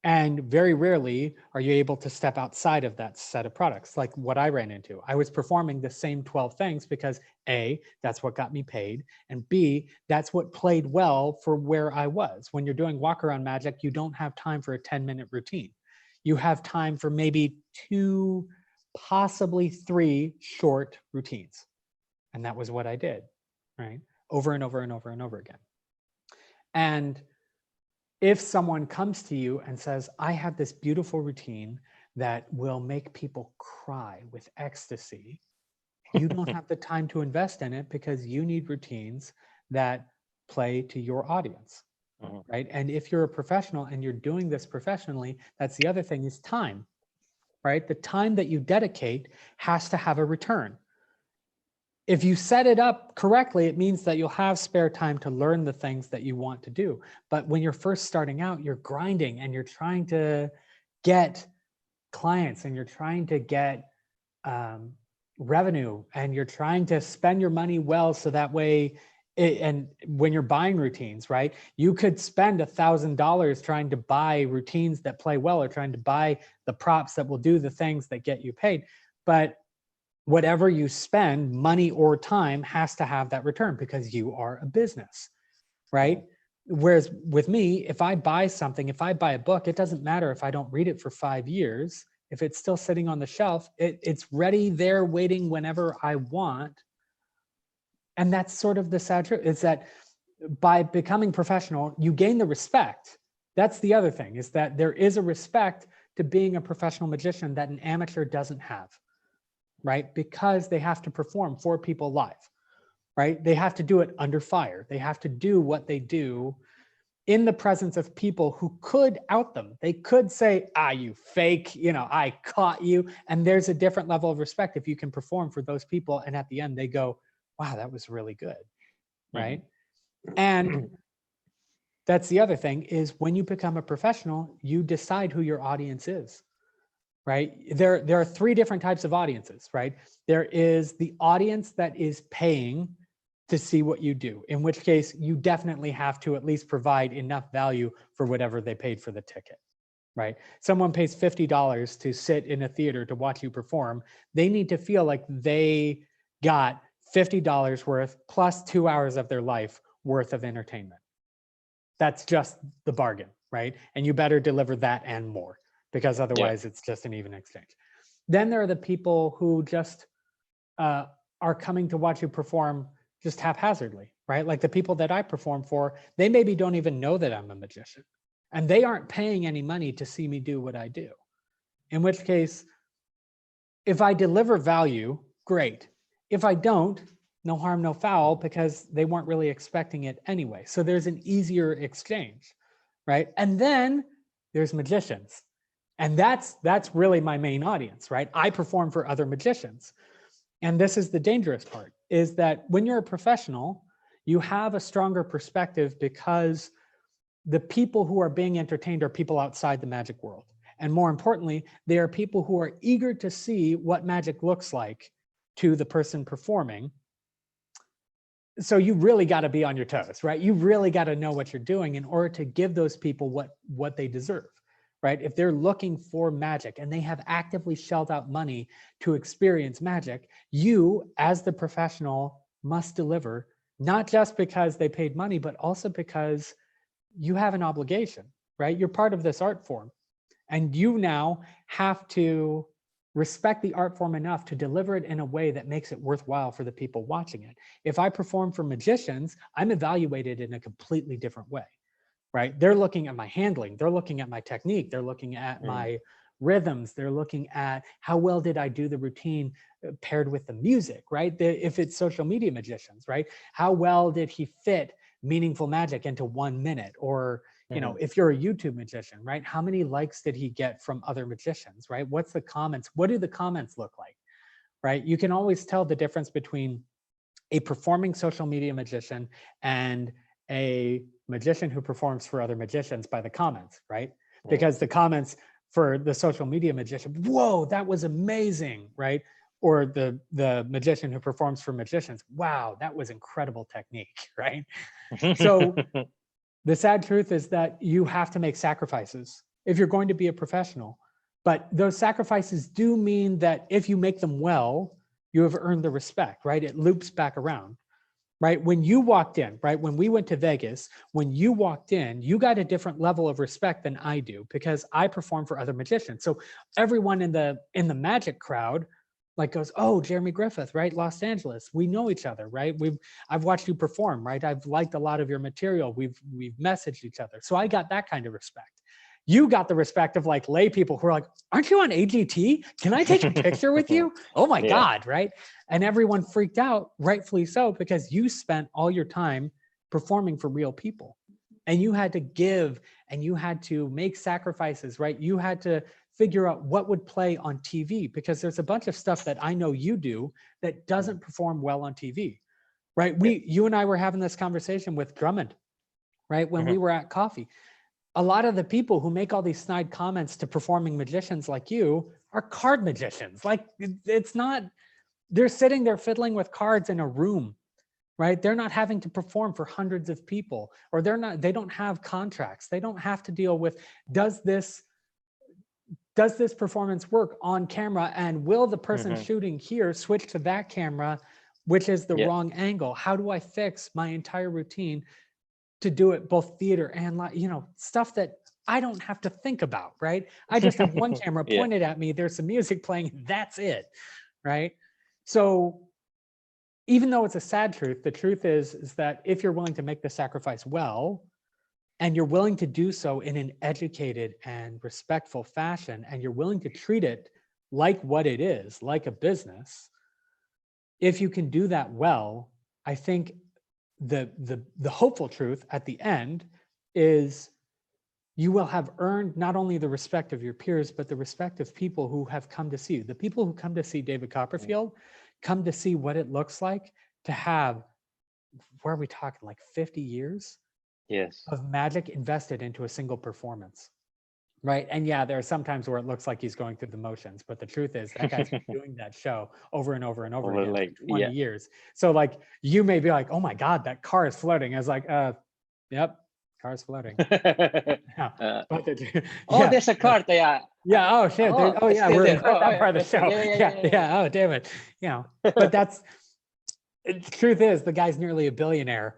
And very rarely are you able to step outside of that set of products, like what I ran into. I was performing the same 12 things because A, that's what got me paid, and B, that's what played well for where I was. When you're doing walk around magic, you don't have time for a 10-minute routine. You have time for maybe 2, possibly 3 short routines. And that was what I did, right? Over and over and over and over again. And if someone comes to you and says, I have this beautiful routine that will make people cry with ecstasy, you don't have the time to invest in it because you need routines that play to your audience, right? And if you're a professional and you're doing this professionally, that's the other thing is time, right? The time that you dedicate has to have a return. If you set it up correctly, it means that you'll have spare time to learn the things that you want to do. But when you're first starting out, you're grinding and you're trying to get clients and you're trying to get revenue and you're trying to spend your money well so that way, and when you're buying routines, right, you could spend $1,000 trying to buy routines that play well or trying to buy the props that will do the things that get you paid. But whatever you spend, money or time, has to have that return because you are a business, right? Whereas with me, if I buy something, if I buy a book, it doesn't matter if I don't read it for 5 years. If it's still sitting on the shelf, it's ready there waiting whenever I want. And that's sort of the sad truth, is that by becoming professional, you gain the respect. That's the other thing, is that there is a respect to being a professional magician that an amateur doesn't have, right? Because they have to perform for people live, right? They have to do it under fire. They have to do what they do in the presence of people who could out them. They could say, you fake, you know, I caught you. And there's a different level of respect if you can perform for those people. And at the end they go, wow, that was really good, right? And that's the other thing, is when you become a professional, you decide who your audience is. Right? There are 3 different types of audiences, right? There is the audience that is paying to see what you do, in which case you definitely have to at least provide enough value for whatever they paid for the ticket, right? Someone pays $50 to sit in a theater to watch you perform. They need to feel like they got $50 worth plus 2 hours of their life worth of entertainment. That's just the bargain, right? And you better deliver that and more, because otherwise it's just an even exchange. Then there are the people who just are coming to watch you perform just haphazardly, right? Like the people that I perform for, they maybe don't even know that I'm a magician, and they aren't paying any money to see me do what I do. In which case, if I deliver value, great. If I don't, no harm, no foul, because they weren't really expecting it anyway. So there's an easier exchange, right? And then there's magicians. And that's really my main audience, right? I perform for other magicians. And this is the dangerous part, is that when you're a professional, you have a stronger perspective because the people who are being entertained are people outside the magic world. And more importantly, they are people who are eager to see what magic looks like to the person performing. So you really got to be on your toes, right? You really got to know what you're doing in order to give those people what they deserve, right? If they're looking for magic and they have actively shelled out money to experience magic, you as the professional must deliver, not just because they paid money, but also because you have an obligation, right? You're part of this art form, and you now have to respect the art form enough to deliver it in a way that makes it worthwhile for the people watching it. If I perform for magicians, I'm evaluated in a completely different way, right? They're looking at my handling, they're looking at my technique, they're looking at my rhythms, they're looking at how well did I do the routine paired with the music, right? If it's social media magicians, right? How well did he fit meaningful magic into 1 minute? Or, you know, if you're a YouTube magician, right? How many likes did he get from other magicians, right? What's the comments? What do the comments look like, right? You can always tell the difference between a performing social media magician and a magician who performs for other magicians by the comments, right? Because the comments for the social media magician, whoa, that was amazing, right? Or the magician who performs for magicians, wow, that was incredible technique, right? So the sad truth is that you have to make sacrifices if you're going to be a professional. But those sacrifices do mean that if you make them well, you have earned the respect, right? It loops back around, right? When you walked in, right? When we went to Vegas, when you walked in, you got a different level of respect than I do because I perform for other magicians. So everyone in the magic crowd like goes, oh, Jeremy Griffith, right? Los Angeles, we know each other, right? I've watched you perform, right? I've liked a lot of your material. We've messaged each other. So I got that kind of respect. You got the respect of like lay people who are like, aren't you on AGT? Can I take a picture with you? Oh my God, right? And everyone freaked out, rightfully so, because you spent all your time performing for real people. And you had to give and you had to make sacrifices, right? You had to figure out what would play on TV because there's a bunch of stuff that I know you do that doesn't perform well on TV, right? You and I were having this conversation with Drummond, right? When we were at coffee. A lot of the people who make all these snide comments to performing magicians like you are card magicians. Like it's not, they're sitting there fiddling with cards in a room, right? They're not having to perform for hundreds of people, or they don't have contracts. They don't have to deal with, does this performance work on camera? And will the person shooting here switch to that camera, which is the wrong angle? How do I fix my entire routine to do it both theater and stuff that I don't have to think about, right? I just have one camera pointed at me, there's some music playing, that's it, right? So even though it's a sad truth, the truth is that if you're willing to make the sacrifice well, and you're willing to do so in an educated and respectful fashion, and you're willing to treat it like what it is, like a business, if you can do that well, I think the hopeful truth at the end is you will have earned not only the respect of your peers, but the respect of people who have come to see you. The people who come to see David Copperfield come to see what it looks like to have, where are we talking, like 50 years of magic invested into a single performance, right? And yeah, there are some times where it looks like he's going through the motions, but the truth is that guy's been doing that show over and over and over again like, for 20 years. So like, you may be like, oh my God, that car is floating. I was like, yep, car's floating. But there's a cart, oh shit, we're in that part of the show. Oh damn it, but that's, the truth is the guy's nearly a billionaire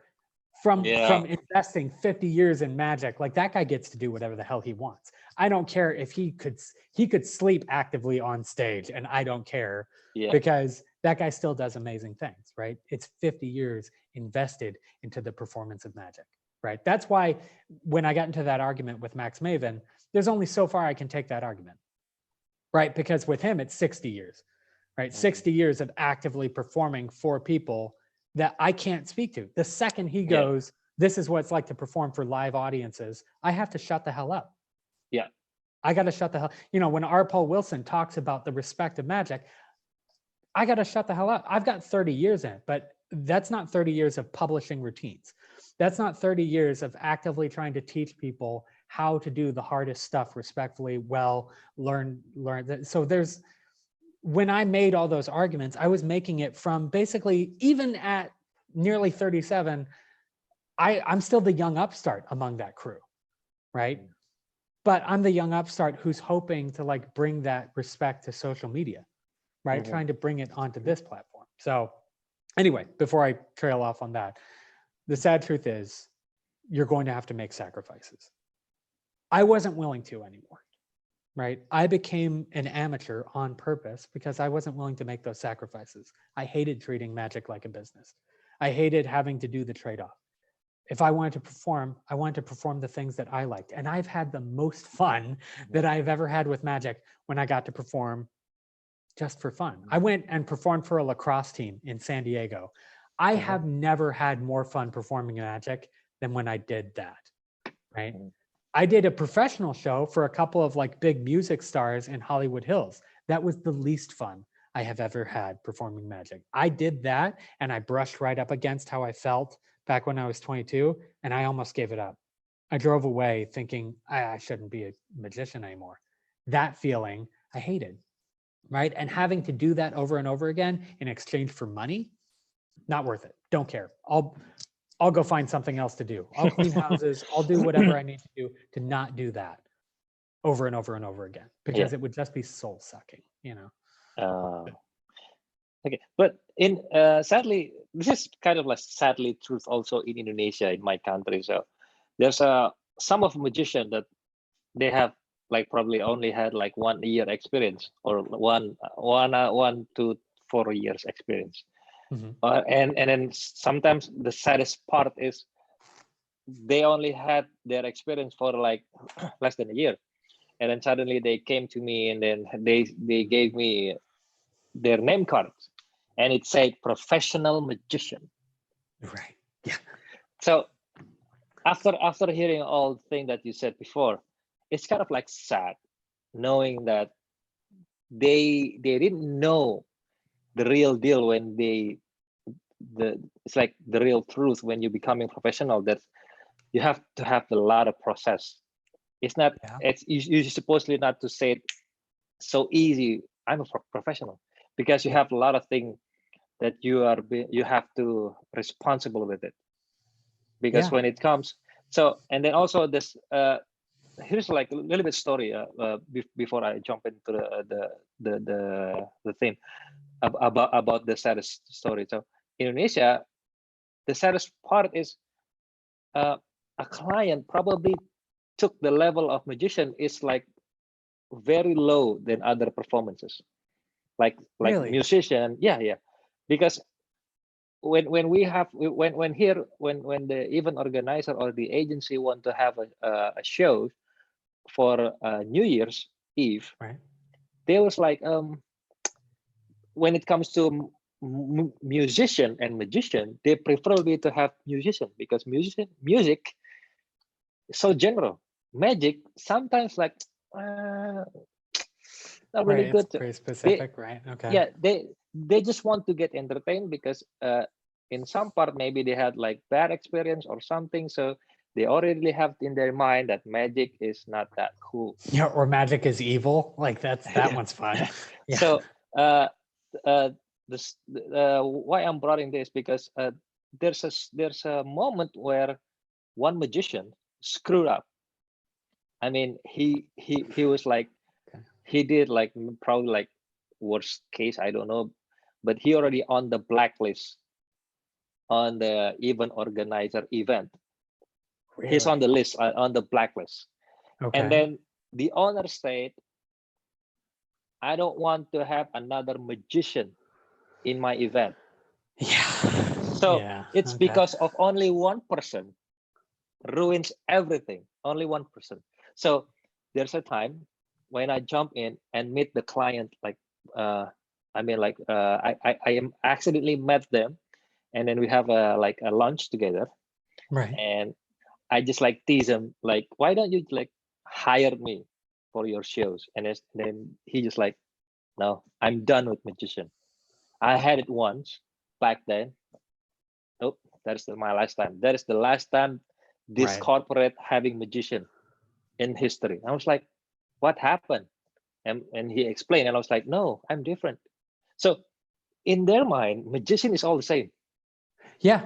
from investing 50 years in magic. Like that guy gets to do whatever the hell he wants. I don't care if he could sleep actively on stage, and I don't care because that guy still does amazing things, right? It's 50 years invested into the performance of magic, right? That's why when I got into that argument with Max Maven, there's only so far I can take that argument, right? Because with him, it's 60 years, right? 60 years of actively performing for people that I can't speak to. The second he goes, this is what it's like to perform for live audiences, I have to shut the hell up. I got to shut the hell. When R. Paul Wilson talks about the respect of magic, I got to shut the hell up. I've got 30 years in it, but that's not 30 years of publishing routines. That's not 30 years of actively trying to teach people how to do the hardest stuff respectfully, well, learn. So when I made all those arguments, I was making it from basically, even at nearly 37, I'm still the young upstart among that crew, right? But I'm the young upstart who's hoping to like bring that respect to social media, right? Trying to bring it onto this platform. So Anyway, before I trail off on that, the sad truth is you're going to have to make sacrifices. I wasn't willing to anymore, right? I became an amateur on purpose because I wasn't willing to make those sacrifices. I hated treating magic like a business. I hated having to do the trade-off. If I wanted to perform, I wanted to perform the things that I liked. And I've had the most fun that I've ever had with magic when I got to perform just for fun. I went and performed for a lacrosse team in San Diego. I have never had more fun performing magic than when I did that, right? I did a professional show for a couple of like big music stars in Hollywood Hills. That was the least fun I have ever had performing magic. I did that and I brushed right up against how I felt back when I was 22 and I almost gave it up. I drove away thinking I shouldn't be a magician anymore. That feeling I hated, right? And having to do that over and over again in exchange for money, not worth it. Don't care. I'll go find something else to do. I'll clean houses. I'll do whatever I need to do to not do that over and over and over again, because it would just be soul sucking, you know? Okay, but in sadly, this is kind of like sadly truth also in Indonesia, in my country. So there's some of magician that they have like probably only had like 1 year experience or one to 4 years experience. And then sometimes the saddest part is they only had their experience for like less than a year, and then suddenly they came to me and then they gave me their name cards and it said professional magician. Right. Yeah. So after hearing all the things that you said before, it's kind of like sad knowing that they didn't know the real deal when it's like the real truth when you're becoming professional, that you have to have a lot of process. It's not, it's you're supposedly not to say it so easy, I'm a professional, because you have a lot of things that you have to responsible with it. Because when it comes, so, and then also this, here's like a little bit story before I jump into the theme about the saddest story. So Indonesia, the saddest part is a client probably took the level of magician is like very low than other performances, like Really? musician, because when the event organizer or the agency want to have a show for New Year's Eve, right, there was like when it comes to musician and magician, they prefer to have musician, because music is so general. Magic sometimes like not really good. It's very specific, right? Okay. Yeah, they just want to get entertained, because in some part maybe they had like bad experience or something, so they already have in their mind that magic is not that cool. Yeah, or magic is evil. Like that one's fun. Yeah. So why I'm brought in this, because there's a moment where one magician screwed up. I mean, he was like, he did like probably like worst case, I don't know, but he already on the blacklist on the event organizer event. Really? He's on the list, on the blacklist. Okay. And then the owner said, I don't want to have another magician in my event. Yeah. So it's because of only one person ruins everything. Only one person. So there's a time when I jump in and meet the client, like I am accidentally met them, and then we have a lunch together. Right. And I just like tease him, like, why don't you like hire me for your shows? And then he just like, no, I'm done with magician. I had it once back then. Nope, that's my last time. That is the last time this corporate having magician in history. I was like, what happened? And he explained, and I was like, no, I'm different. So in their mind, magician is all the same. Yeah.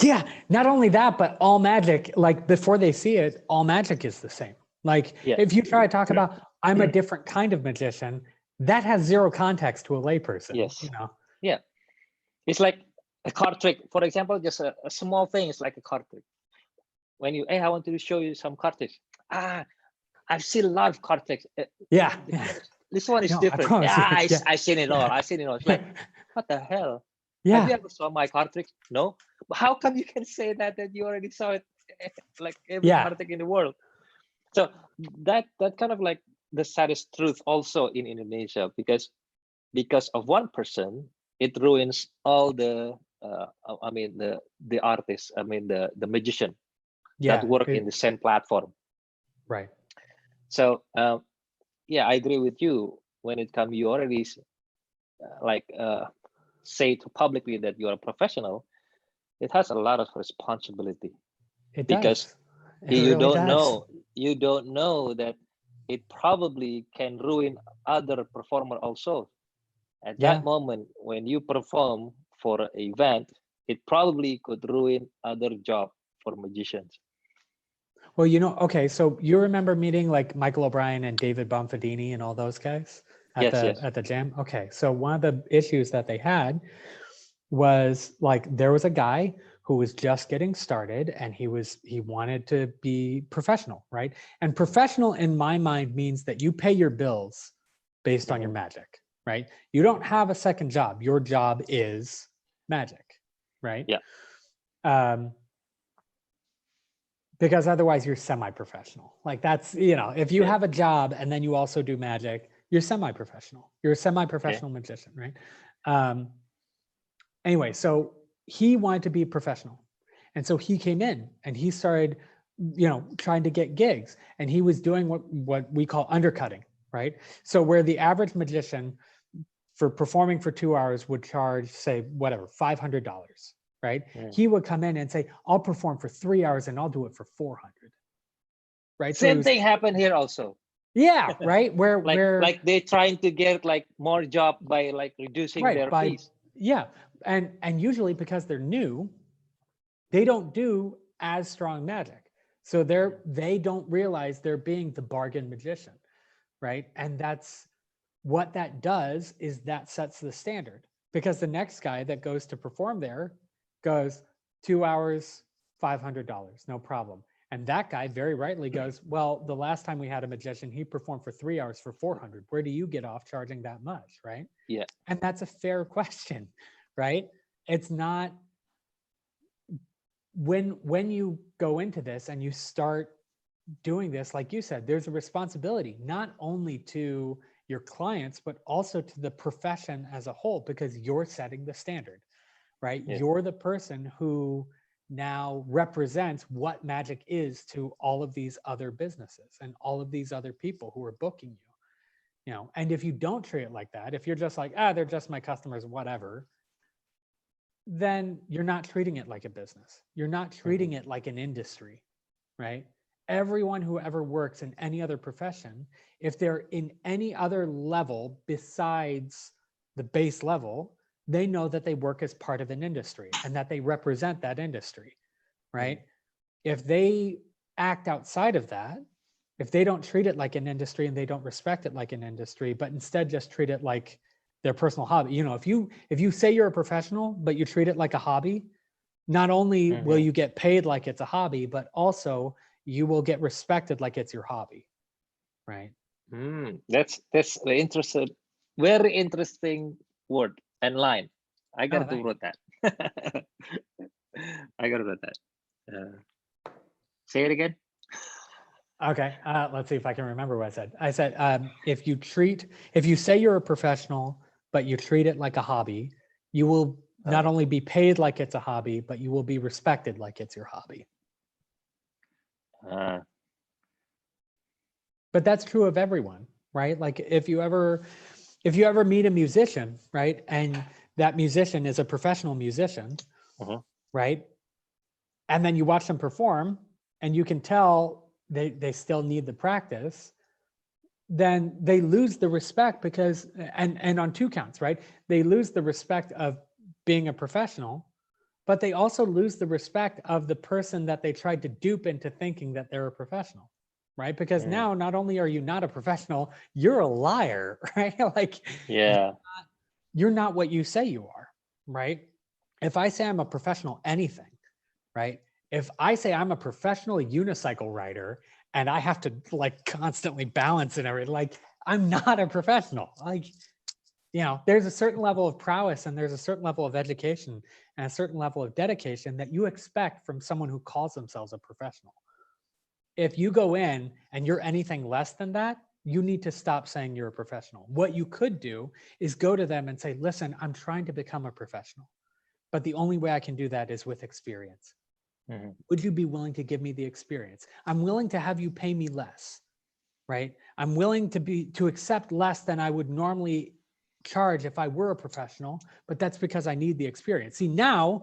Yeah. Not only that, but all magic, like before they see it, all magic is the same. Like if you try to talk about, I'm a different kind of magician, that has zero context to a layperson. Yes. You know? Yeah. It's like a card trick, for example, just a small thing is like a card trick. When you, hey, I want to show you some card tricks. I've seen a lot of card tricks. Yeah. This one is No, I different. promise you, Yeah, yeah. I've seen it all. I've seen it all. It's like, what the hell? Yeah. Have you ever saw my card tricks? No. But how come you can say that you already saw it? Like every Yeah. card trick in the world. So that kind of like the saddest truth also in Indonesia, because of one person, it ruins all the I mean the artists, I mean the magician Yeah. that work in the same platform. Right. So yeah, I agree with you. When it comes, you already like say to publicly that you are a professional. It has a lot of responsibility, It because does. It you really don't does. know that it probably can ruin other performer also. At Yeah. that moment, when you perform for an event, it probably could ruin other job for magicians. Well, okay, so you remember meeting like Michael O'Brien and David Bonfadini and all those guys at Yes. the jam? Okay, so one of the issues that they had was like there was a guy who was just getting started and he wanted to be professional, right? And professional in my mind means that you pay your bills based on your magic, right? You don't have a second job. Your job is magic, right? Yeah. Because otherwise you're semi-professional. Like that's, if you have a job and then you also do magic, you're semi-professional. You're a semi-professional magician, right? Anyway, so he wanted to be professional. And so he came in and he started, trying to get gigs, and he was doing what we call undercutting, right? So where the average magician for performing for 2 hours would charge, say, whatever, $500, right? He would come in and say, I'll perform for 3 hours and I'll do it for 400, right? Same thing happened here also. Yeah, right. Like they're trying to get like more job by like reducing their fees. Yeah, and usually because they're new, they don't do as strong magic, so they don't realize they're being the bargain magician, right? And that's what that does, is that sets the standard, because the next guy that goes to perform there goes 2 hours, $500, no problem. And that guy very rightly goes, well, the last time we had a magician, he performed for 3 hours for 400. Where do you get off charging that much, right? Yeah. And that's a fair question, right? It's not, when you go into this and you start doing this, like you said, there's a responsibility not only to your clients, but also to the profession as a whole, because you're setting the standard, right? Yeah. You're the person who now represents what magic is to all of these other businesses and all of these other people who are booking you, and if you don't treat it like that, if you're just like, they're just my customers, whatever, then you're not treating it like a business. You're not treating it like an industry, right? Everyone who ever works in any other profession, if they're in any other level besides the base level, they know that they work as part of an industry and that they represent that industry, right? If they act outside of that, if they don't treat it like an industry and they don't respect it like an industry, but instead just treat it like their personal hobby, if you say you're a professional, but you treat it like a hobby, not only will you get paid like it's a hobby, but also you will get respected like it's your hobby, right? That's the interesting, very interesting word and line. I got to write that. I got to write that. Say it again. Okay, let's see if I can remember what I said. I said, if you say you're a professional, but you treat it like a hobby, you will not only be paid like it's a hobby, but you will be respected like it's your hobby. But that's true of everyone, right? Like if you ever meet a musician, right, and that musician is a professional musician, right, and then you watch them perform and you can tell they still need the practice, then they lose the respect because, and on two counts, right? They lose the respect of being a professional, but they also lose the respect of the person that they tried to dupe into thinking that they're a professional, right? Because now not only are you not a professional, you're a liar, right? Like, you're not what you say you are, right? if I say I'm a professional anything, right? If I say I'm a professional unicycle rider and I have to like constantly balance and everything, like I'm not a professional. Like, you know, there's a certain level of prowess and there's a certain level of education and a certain level of dedication that you expect from someone who calls themselves a professional. If you go in and you're anything less than that, you need to stop saying you're a professional. What you could do is go to them and say, listen, I'm trying to become a professional, but the only way I can do that is with experience. Mm-hmm. Would you be willing to give me the experience? I'm willing to have you pay me less, right? I'm willing to accept less than I would normally charge if I were a professional, but that's because I need the experience. See, now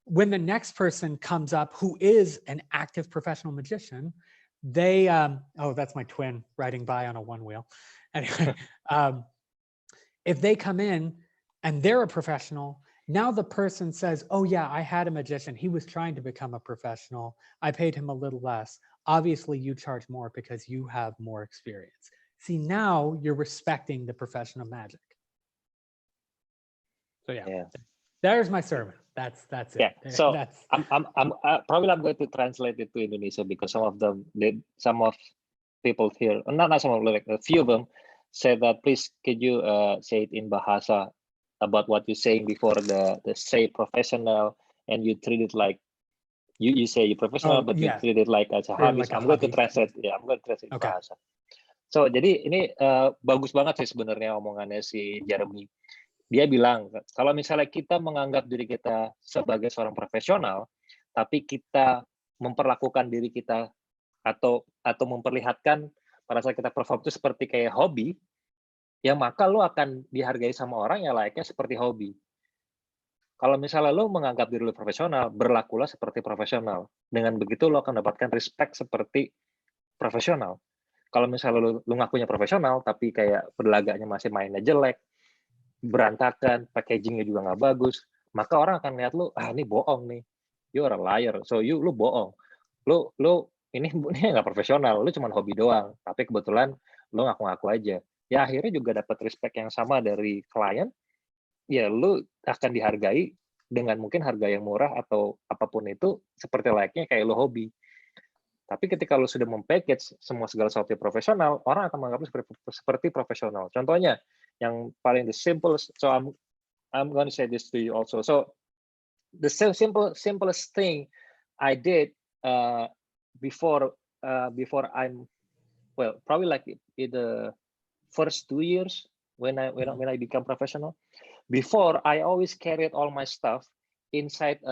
when the next person comes up who is an active professional magician, they, oh, that's my twin riding by on a one wheel. Anyway, if they come in and they're a professional, now the person says, oh yeah, I had a magician. He was trying to become a professional. I paid him a little less. Obviously you charge more because you have more experience. See, now you're respecting the profession of magic. So yeah. There's my sermon. That's it. Yeah. So that's I'm probably I'm going to translate it to Indonesia because some of people here, not some of them, like a few of them, said that please could you say it in Bahasa about what you're saying before the say professional, and you treat it like you say you're professional, but you treat it like as a hobby. Like I'm going to translate. Yeah, I'm going to translate in Bahasa. So jadi ini bagus banget sih sebenarnya omongannya si Jeremy. Dia bilang kalau misalnya kita menganggap diri kita sebagai seorang profesional, tapi kita memperlakukan diri kita atau memperlihatkan pada saat kita perform itu seperti kayak hobi, ya maka lo akan dihargai sama orang yang layaknya seperti hobi. Kalau misalnya lo menganggap diri lo profesional, berlakulah seperti profesional. Dengan begitu lo akan dapatkan respect seperti profesional. Kalau misalnya lo ngakunya profesional, tapi kayak berlagaknya masih mainnya jelek, berantakan, packagingnya juga nggak bagus, maka orang akan lihat lo, ini bohong nih, you're a liar, so lu bohong, lo ini nggak profesional, lu cuma hobi doang, tapi kebetulan lo ngaku-ngaku aja. Ya akhirnya juga dapat respect yang sama dari klien, ya lu akan dihargai dengan mungkin harga yang murah atau apapun itu seperti layaknya kayak lo hobi. Tapi ketika lo sudah mempackage semua segala sesuatu profesional, orang akan menganggap seperti profesional. Contohnya yang paling the simplest, so I'm going to say this to you also. So the simplest thing I did before I'm, well, probably like in the first 2 years when I become professional. Before, I always carried all my stuff inside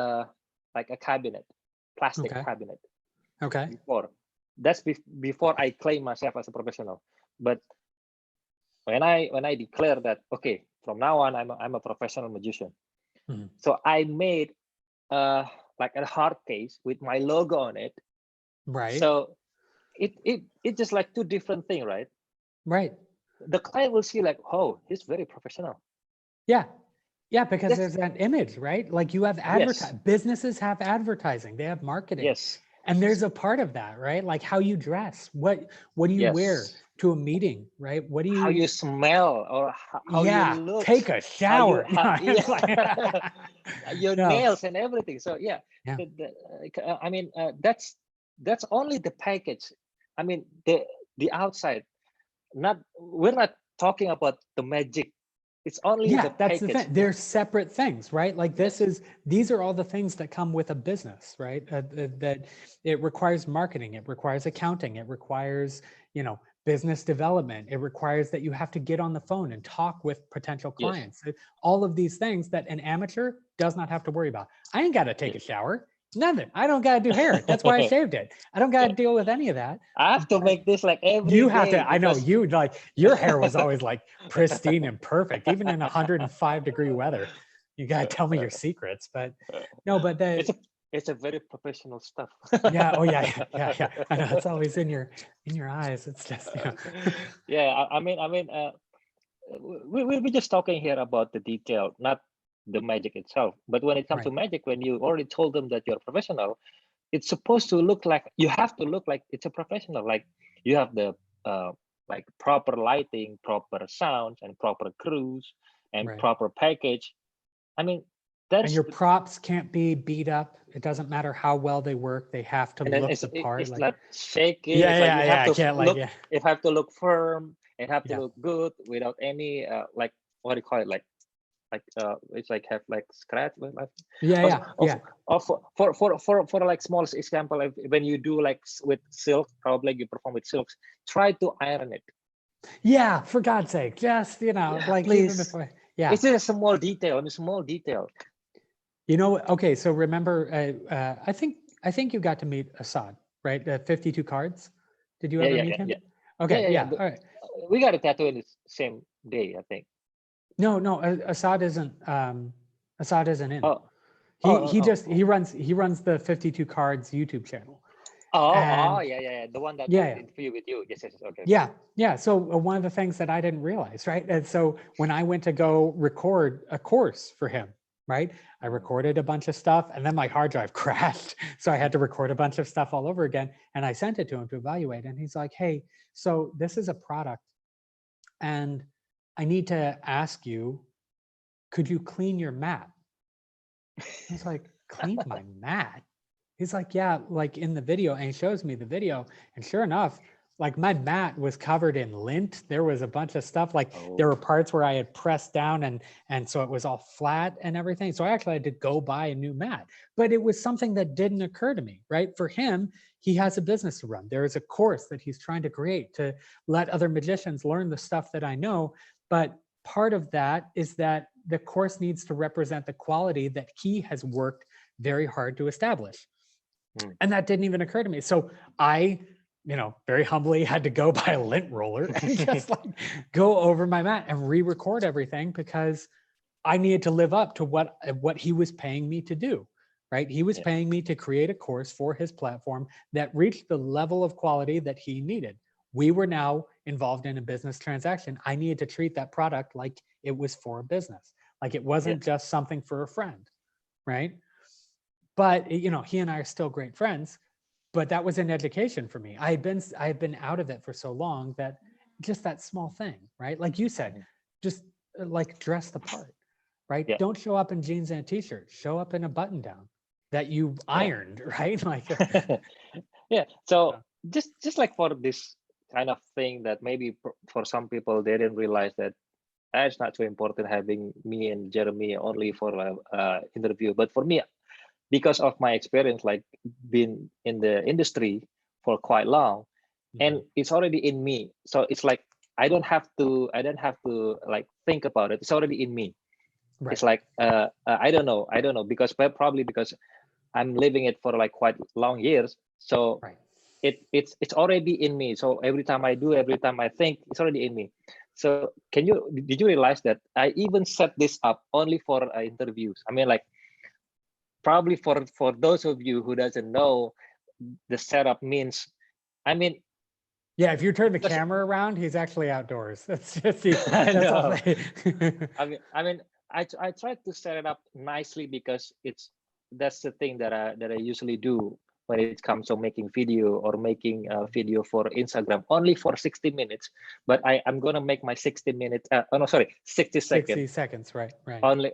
like a cabinet, plastic cabinet. Okay. That's before I claim myself as a professional. But when I declare that, okay, from now on I'm a professional magician. Mm-hmm. So I made like a hard case with my logo on it. Right. So it's just like two different things, right? Right. The client will see like, oh, he's very professional. Yeah. Yeah, because there's that image, right? Like you have advertising. Yes. Businesses have advertising. They have marketing. Yes. And there's a part of that, right? Like how you dress. What do you wear to a meeting, right? What do you? How you smell or how you look. Take a shower. Your nails and everything. So I mean, that's only the package. I mean, the outside. We're not talking about the magic. It's only the package. That's the thing. They're separate things, right? Like these are all the things that come with a business, right? That it requires marketing, it requires accounting, it requires, business development. It requires that you have to get on the phone and talk with potential clients. Yes. All of these things that an amateur does not have to worry about. I ain't got to take a shower. Nothing. I don't got to do hair. That's why I shaved it. I don't got to deal with any of that. I have to make this like every day. You have to. I know you like your hair was always like pristine and perfect, even in 105-degree weather. You got to tell me your secrets, but no, but it's a very professional stuff. Yeah. Oh yeah. I know it's always in your eyes. It's just Yeah. I mean, we're just talking here about the detail, not the magic itself. But when it comes to magic, when you already told them that you're a professional, it's supposed to look like, you have to look like it's a professional. Like you have the like proper lighting, proper sounds, and proper crews, and proper package. I mean, And your props can't be beat up. It doesn't matter how well they work. They have to and then look the part. it's Like, not shaky. yeah, It's like yeah, you yeah. have I to can't look. like, yeah, It have to look firm. It have to yeah, look good without any like what do you call it? Like it's like have like scratch. Like yeah, also, yeah, yeah. for like small example, like when you do like with silk, probably like you perform with silks, try to iron it. Yeah, for God's sake, just, Yeah, like even please. before, yeah. It's just a small detail. I mean, small detail. Okay, so remember, I think you got to meet Assad, right? 52 cards. Did you Yeah, ever yeah, meet yeah, him? yeah. Okay, yeah, But all right. we got a tattoo in the same day, I think. No, Assad isn't in. Oh, He runs the 52 cards YouTube channel. And yeah. The one that yeah, did yeah. the interview with you. Yes, okay. Yeah. So one of the things that I didn't realize, right? And so when I went to go record a course for him, right? I recorded a bunch of stuff and then my hard drive crashed. So I had to record a bunch of stuff all over again. And I sent it to him to evaluate. And he's like, hey, so this is a product and I need to ask you, could you clean your mat? I was like, clean my mat? He's like, yeah, like in the video, and he shows me the video, and sure enough, like my mat was covered in lint. There was a bunch of stuff, like there were parts where I had pressed down and so it was all flat and everything. So I actually had to go buy a new mat, but it was something that didn't occur to me, right? For him, he has a business to run. There is a course that he's trying to create to let other magicians learn the stuff that I know. But part of that is that the course needs to represent the quality that he has worked very hard to establish. And that didn't even occur to me. So I, very humbly had to go buy a lint roller and just like go over my mat and re-record everything because I needed to live up to what he was paying me to do, right? He was paying me to create a course for his platform that reached the level of quality that he needed. We were now involved in a business transaction. I needed to treat that product like it was for a business, like it wasn't just something for a friend, right? But he and I are still great friends, but that was an education for me. I had been out of it for so long that just that small thing, right? Like you said, just like dress the part, right? Yeah. Don't show up in jeans and a t-shirt, show up in a button down that you ironed, right? Like, yeah. So just like for this kind of thing that maybe for some people, they didn't realize that it's not so important having me and Jeremy only for interview, but for me, because of my experience, like being in the industry for quite long, and it's already in me. So it's like I don't have to like think about it. It's already in me. right. It's like I don't know because probably because I'm living it for like quite long years. So Right. it's already in me. So every time I think, it's already in me. So did you realize that I even set this up only for interviews? I mean, like, probably for those of you who doesn't know, the setup means, I mean, yeah, if you turn the camera around, he's actually outdoors. That's just that's all. I mean, I tried to set it up nicely because that's the thing that I usually do when it comes to making video or making a video for Instagram, only for 60 minutes. But I'm gonna make my 60 minutes. 60 seconds. 60 seconds, right? Only.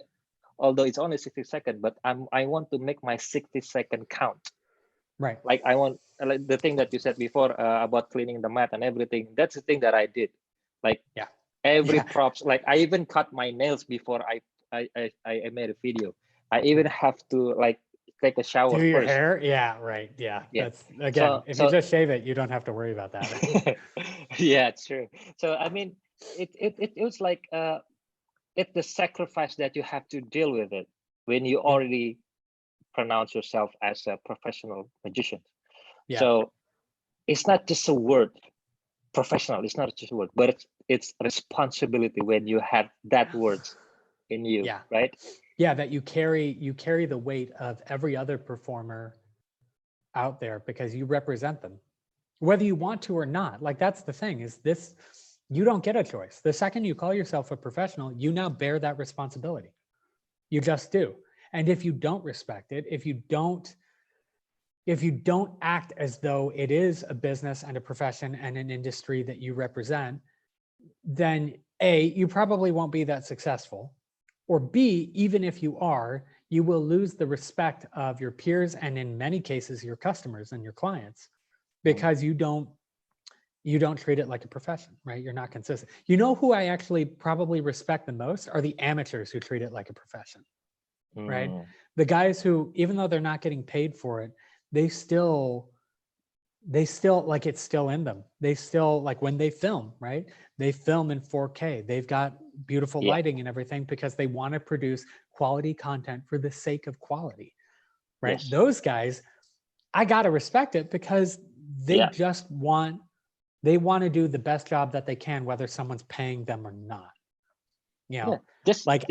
Although it's only 60 seconds, but I want to make my 60-second count. Right. Like I want, like the thing that you said before about cleaning the mat and everything. That's the thing that I did. Like every props. Like I even cut my nails before I made a video. I even have to like take a shower Do your first. hair? Yeah, right. Yeah. That's again, So, if you just shave it, you don't have to worry about that. yeah, it's true. So I mean, it was like it's the sacrifice that you have to deal with it when you already pronounce yourself as a professional magician. So it's not just a word, professional. It's not just a word, but it's responsibility when you have that words in you, right? Yeah, that you carry the weight of every other performer out there because you represent them, whether you want to or not. Like that's the thing is this. You don't get a choice. The second you call yourself a professional, you now bear that responsibility. You just do. And if you don't respect it, if you don't act as though it is a business and a profession and an industry that you represent, then A, you probably won't be that successful. Or B, even if you are, you will lose the respect of your peers and in many cases your customers and your clients because you don't treat it like a profession, right? You're not consistent. You know who I actually probably respect the most are the amateurs who treat it like a profession, right? The guys who, even though they're not getting paid for it, they still like it's still in them. They still like when they film, right? They film in 4K. They've got beautiful lighting and everything because they want to produce quality content for the sake of quality, right? Yes. Those guys, I got to respect it because they just want to do the best job that they can, whether someone's paying them or not. You know, just like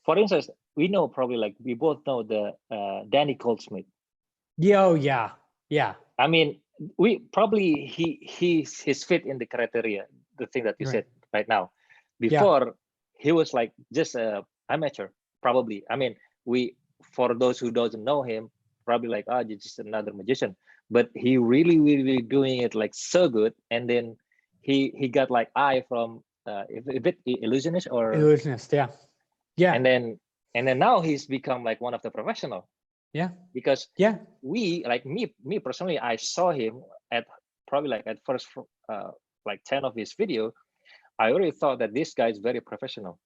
for instance, we know probably like we both know the Danny Goldsmith. Yeah. I mean, we probably he's fit in the criteria, the thing that you said right now. Before he was like just a amateur, probably. I mean, for those who doesn't know him, probably like, oh, you're just another magician. But he really doing it like so good, and then he got like eye from a bit illusionist or illusionist, yeah. And then now he's become like one of the professional. Yeah. Because we like me personally, I saw him at probably like at first like 10 of his video. I already thought that this guy is very professional,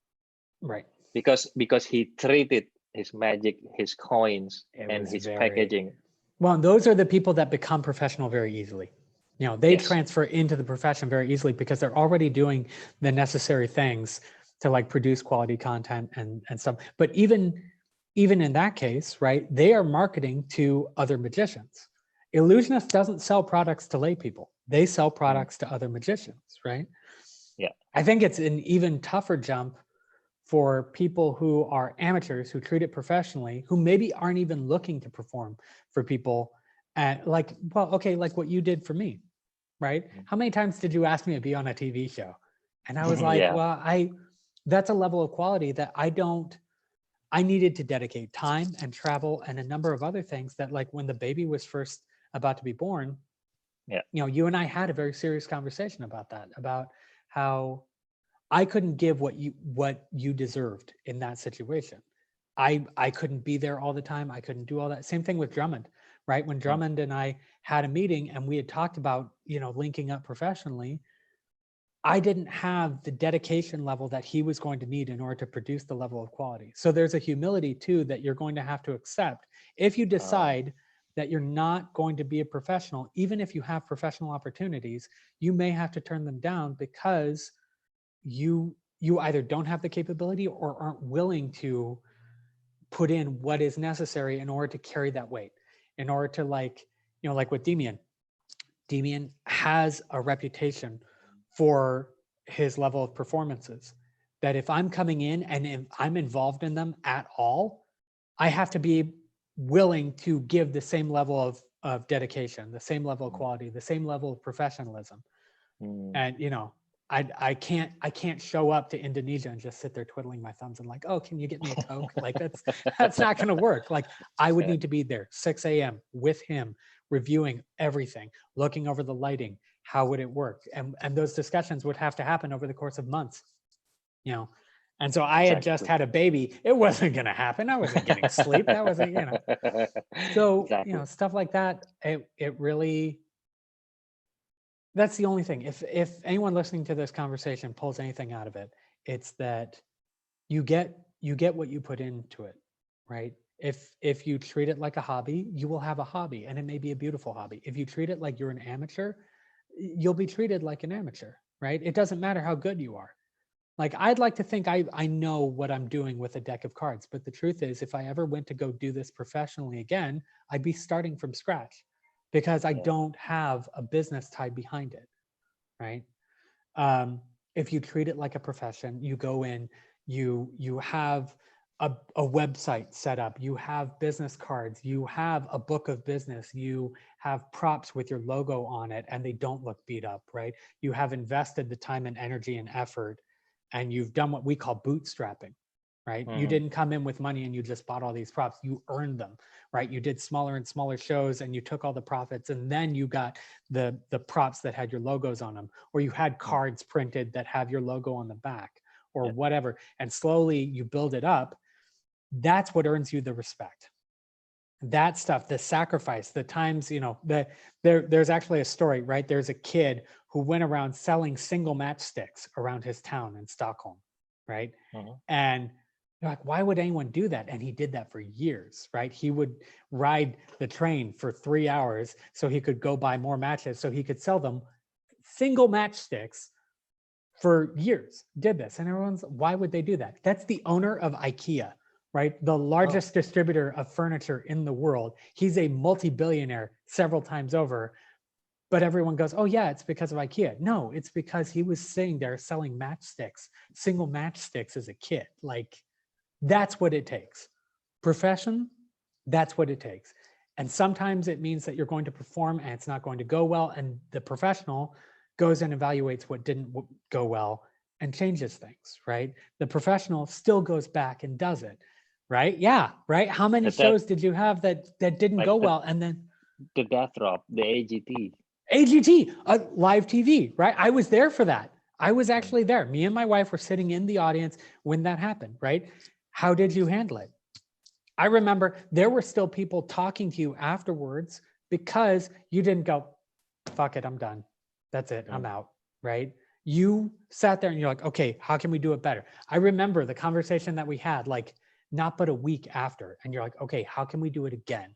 right? Because he treated his magic, his coins, and his packaging. Well, those are the people that become professional very easily. You know, they transfer into the profession very easily because they're already doing the necessary things to like produce quality content and stuff. But even in that case, right, they are marketing to other magicians. Illusionist doesn't sell products to lay people. They sell products to other magicians, right? Yeah. I think it's an even tougher jump for people who are amateurs, who treat it professionally, who maybe aren't even looking to perform for people at like, well, okay, like what you did for me, right? How many times did you ask me to be on a TV show? And I was like, well, that's a level of quality that I needed to dedicate time and travel and a number of other things that like when the baby was first about to be born, you know, you and I had a very serious conversation about that, about how I couldn't give what you deserved in that situation. I couldn't be there all the time. I couldn't do all that. Same thing with Drummond, right? When Drummond and I had a meeting and we had talked about, you know, linking up professionally, I didn't have the dedication level that he was going to need in order to produce the level of quality. So there's a humility too that you're going to have to accept. If you decide that you're not going to be a professional, even if you have professional opportunities, you may have to turn them down because you either don't have the capability or aren't willing to put in what is necessary in order to carry that weight, in order to like, you know, like with Demian has a reputation for his level of performances that if I'm coming in and if I'm involved in them at all, I have to be willing to give the same level of dedication, the same level of quality, the same level of professionalism. And, you know, I can't show up to Indonesia and just sit there twiddling my thumbs and like, oh, can you get me a Coke? Like that's not going to work. Like I would need to be there 6 a.m. with him, reviewing everything, looking over the lighting. How would it work? And those discussions would have to happen over the course of months, you know? And so I had just had a baby. It wasn't going to happen. I wasn't getting sleep. That wasn't, you know. So, you know, stuff like that, it really, that's the only thing. If anyone listening to this conversation pulls anything out of it, it's that you get what you put into it, right? If you treat it like a hobby, you will have a hobby, and it may be a beautiful hobby. If you treat it like you're an amateur, you'll be treated like an amateur, right? It doesn't matter how good you are. Like I'd like to think I know what I'm doing with a deck of cards, but the truth is if I ever went to go do this professionally again, I'd be starting from scratch because I don't have a business tied behind it, right? If you treat it like a profession, you go in, you have a website set up, you have business cards, you have a book of business, you have props with your logo on it and they don't look beat up, right? You have invested the time and energy and effort and you've done what we call bootstrapping, right? You didn't come in with money and you just bought all these props, you earned them, right? You did smaller and smaller shows and you took all the profits and then you got the props that had your logos on them, or you had cards printed that have your logo on the back or whatever. And slowly you build it up. That's what earns you the respect. That stuff, the sacrifice, the times, there's actually a story, right? There's a kid who went around selling single matchsticks around his town in Stockholm, right? And you're like, why would anyone do that? And he did that for years, right? He would ride the train for 3 hours so he could go buy more matches so he could sell them single matchsticks for years, did this. And everyone's, why would they do that? That's the owner of IKEA, right? The largest distributor of furniture in the world. He's a multi-billionaire several times over, but everyone goes, oh yeah, it's because of IKEA. No, it's because he was sitting there selling matchsticks, single matchsticks as a kid. Like, that's what it takes. Profession, that's what it takes. And sometimes it means that you're going to perform and it's not going to go well. And the professional goes and evaluates what didn't go well and changes things, right? The professional still goes back and does it, right? Yeah, right? How many shows did you have that didn't like go well? And then the death drop, the AGT. Live TV, right? I was there for that. I was actually there. Me and my wife were sitting in the audience when that happened, right? How did you handle it? I remember there were still people talking to you afterwards because you didn't go, fuck it, I'm done. That's it, I'm out, right? You sat there and you're like, okay, how can we do it better? I remember the conversation that we had, like not but a week after, and you're like, okay, how can we do it again?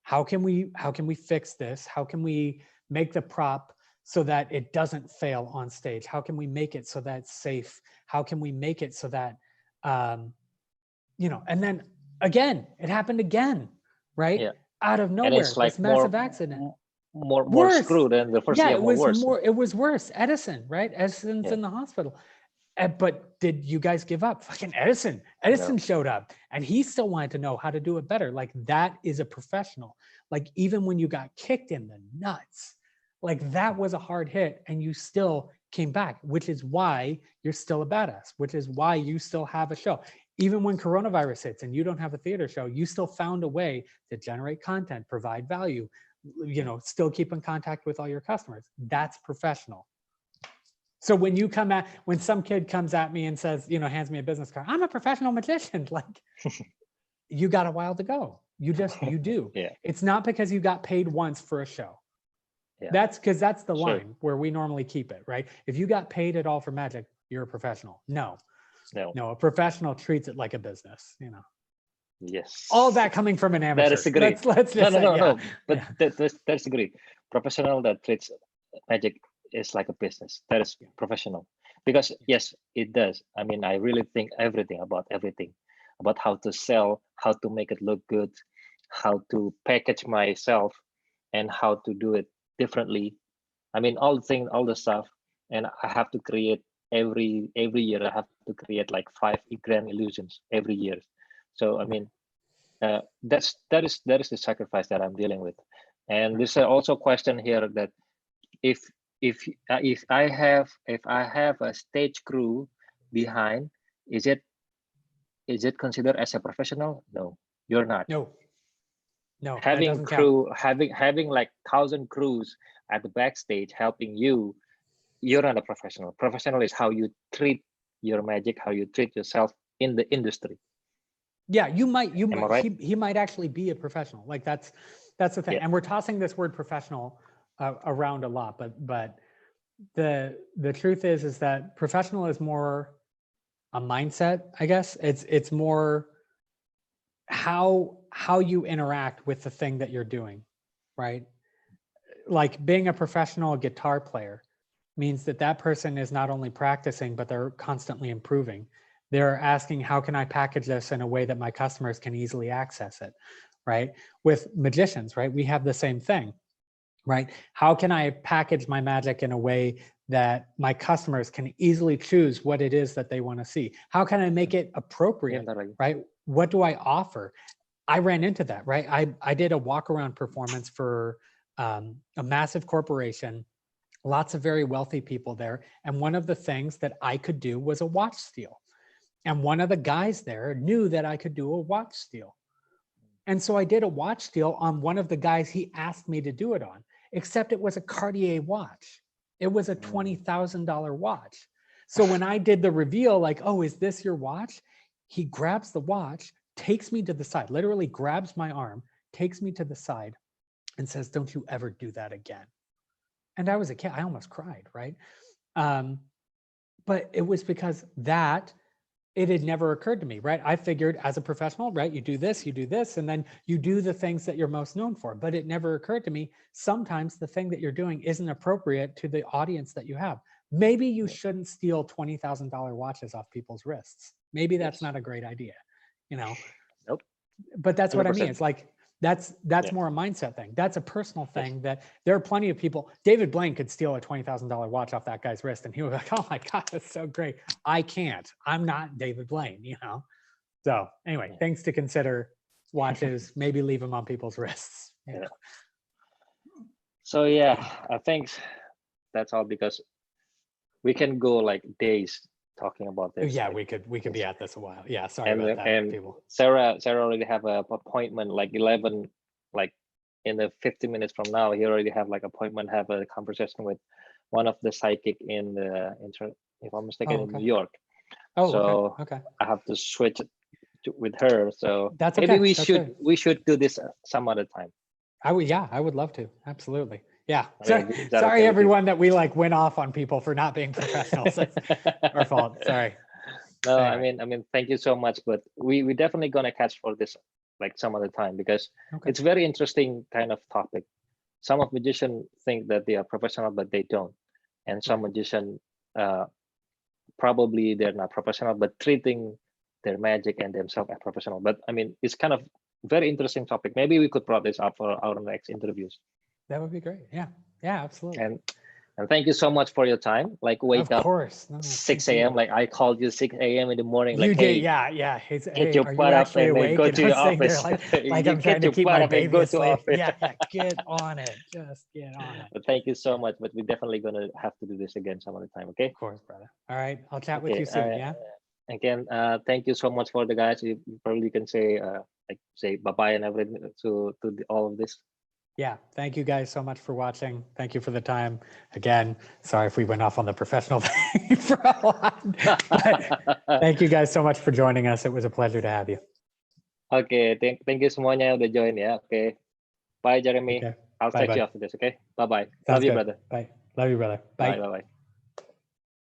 How can we fix this? How can we make the prop so that it doesn't fail on stage? How can we make it so that it's safe? How can we make it so that, and then again, it happened again, right? Yeah. Out of nowhere, and it's like this massive accident. More screwed than the first. Yeah, Yeah, it was worse. it was worse. Edison, right? Edison's in the hospital. But did you guys give up? Fucking Edison showed up and he still wanted to know how to do it better. Like, that is a professional. Like, even when you got kicked in the nuts, like that was a hard hit and you still came back, which is why you're still a badass, which is why you still have a show. Even when coronavirus hits and you don't have a theater show, you still found a way to generate content, provide value, still keep in contact with all your customers. That's professional. So when some kid comes at me and says, hands me a business card, I'm a professional magician. Like, you got a while to go. You do. Yeah. It's not because you got paid once for a show. Yeah. That's because that's the line where we normally keep it, right? If you got paid at all for magic, you're a professional. No, a professional treats it like a business, Yes. All that coming from an amateur. That is great. Let's just No. But that's great. Professional that treats magic is like a business. That is professional. Because yes, it does. I mean, I really think everything, about how to sell, how to make it look good, how to package myself, and how to do it differently. I mean, all the stuff. And I have to create every year. I have to create like 5 grand illusions every year. So I mean, that is the sacrifice that I'm dealing with. And there's also a question here that if I have a stage crew behind, is it considered as a professional? No, you're not. No, Having crew, having like 1,000 crews at the backstage helping you, you're not a professional. Professional is how you treat your magic, how you treat yourself in the industry. Yeah, you might. Right? He might actually be a professional. Like, that's the thing. And we're tossing this word professional around a lot, but the truth is that professional is more a mindset, I guess. It's more how you interact with the thing that you're doing, right? Like, being a professional guitar player means that person is not only practicing, but they're constantly improving. They're asking, how can I package this in a way that my customers can easily access it, right? With magicians, right? We have the same thing, right? How can I package my magic in a way that my customers can easily choose what it is that they want to see? How can I make it appropriate, right? What do I offer? I ran into that, right? I did a walk around performance for a massive corporation, lots of very wealthy people there. And one of the things that I could do was a watch steal. And one of the guys there knew that I could do a watch steal. And so I did a watch steal on one of the guys he asked me to do it on, except it was a Cartier watch. It was a $20,000 watch. So when I did the reveal, like, oh, is this your watch? He grabs the watch, takes me to the side, literally grabs my arm, takes me to the side and says, don't you ever do that again. And I was a kid, I almost cried, right? But it was because it had never occurred to me, right? I figured as a professional, right, you do this, and then you do the things that you're most known for. But it never occurred to me, sometimes the thing that you're doing isn't appropriate to the audience that you have. Maybe you shouldn't steal $20,000 watches off people's wrists. Maybe that's not a great idea, you know? Nope. But that's what I mean. 100%. It's like, that's more a mindset thing. That's a personal thing that there are plenty of people. David Blaine could steal a $20,000 watch off that guy's wrist and he was like, oh my God, that's so great. I can't. I'm not David Blaine, you know? So anyway, things to consider. Watches, maybe leave them on people's wrists. You know? So yeah, I think that's all, because we can go like days talking about this. Yeah, like, we could be at this a while. Yeah, sorry about that, and people. Sarah already have a appointment like 11, like in the 50 minutes from now. He already have like appointment, have a conversation with one of the psychic in the if I'm mistaken, in New York. Oh, so okay. I have to switch with her. So that's maybe okay. we should do this some other time. I would love to. Absolutely. Yeah. Sorry, okay everyone that we like went off on people for not being professionals. That's our fault. Sorry. No, anyway. I mean, thank you so much. But we definitely gonna catch for this like some other time, because it's very interesting kind of topic. Some of magicians think that they are professional, but they don't. And some magician probably they're not professional, but treating their magic and themselves as professional. But I mean, it's kind of very interesting topic. Maybe we could brought this up for our next interviews. That would be great. Yeah, absolutely. And thank you so much for your time. Like wake up 6 a.m. Like I called you 6 a.m. in the morning. Like, you hey, did, yeah. Get your butt up and then go to your office. Like I'm trying to keep my baby asleep. Yeah, get on it. Just get on it. But thank you so much. But we're definitely gonna have to do this again some other time. Okay. Of course, brother. All right, I'll chat with you soon. Yeah. Again, thank you so much for the guys. You probably can say say bye bye and everything to all of this. Yeah, thank you guys so much for watching. Thank you for the time. Again, sorry if we went off on the professional thing for a lot. Thank you guys so much for joining us. It was a pleasure to have you. Okay, thank you semuanya udah join ya. Okay, bye Jeremy. Okay. I'll text you after this. Okay, bye bye. Love you, brother. Bye. Love you, brother. Bye. Bye.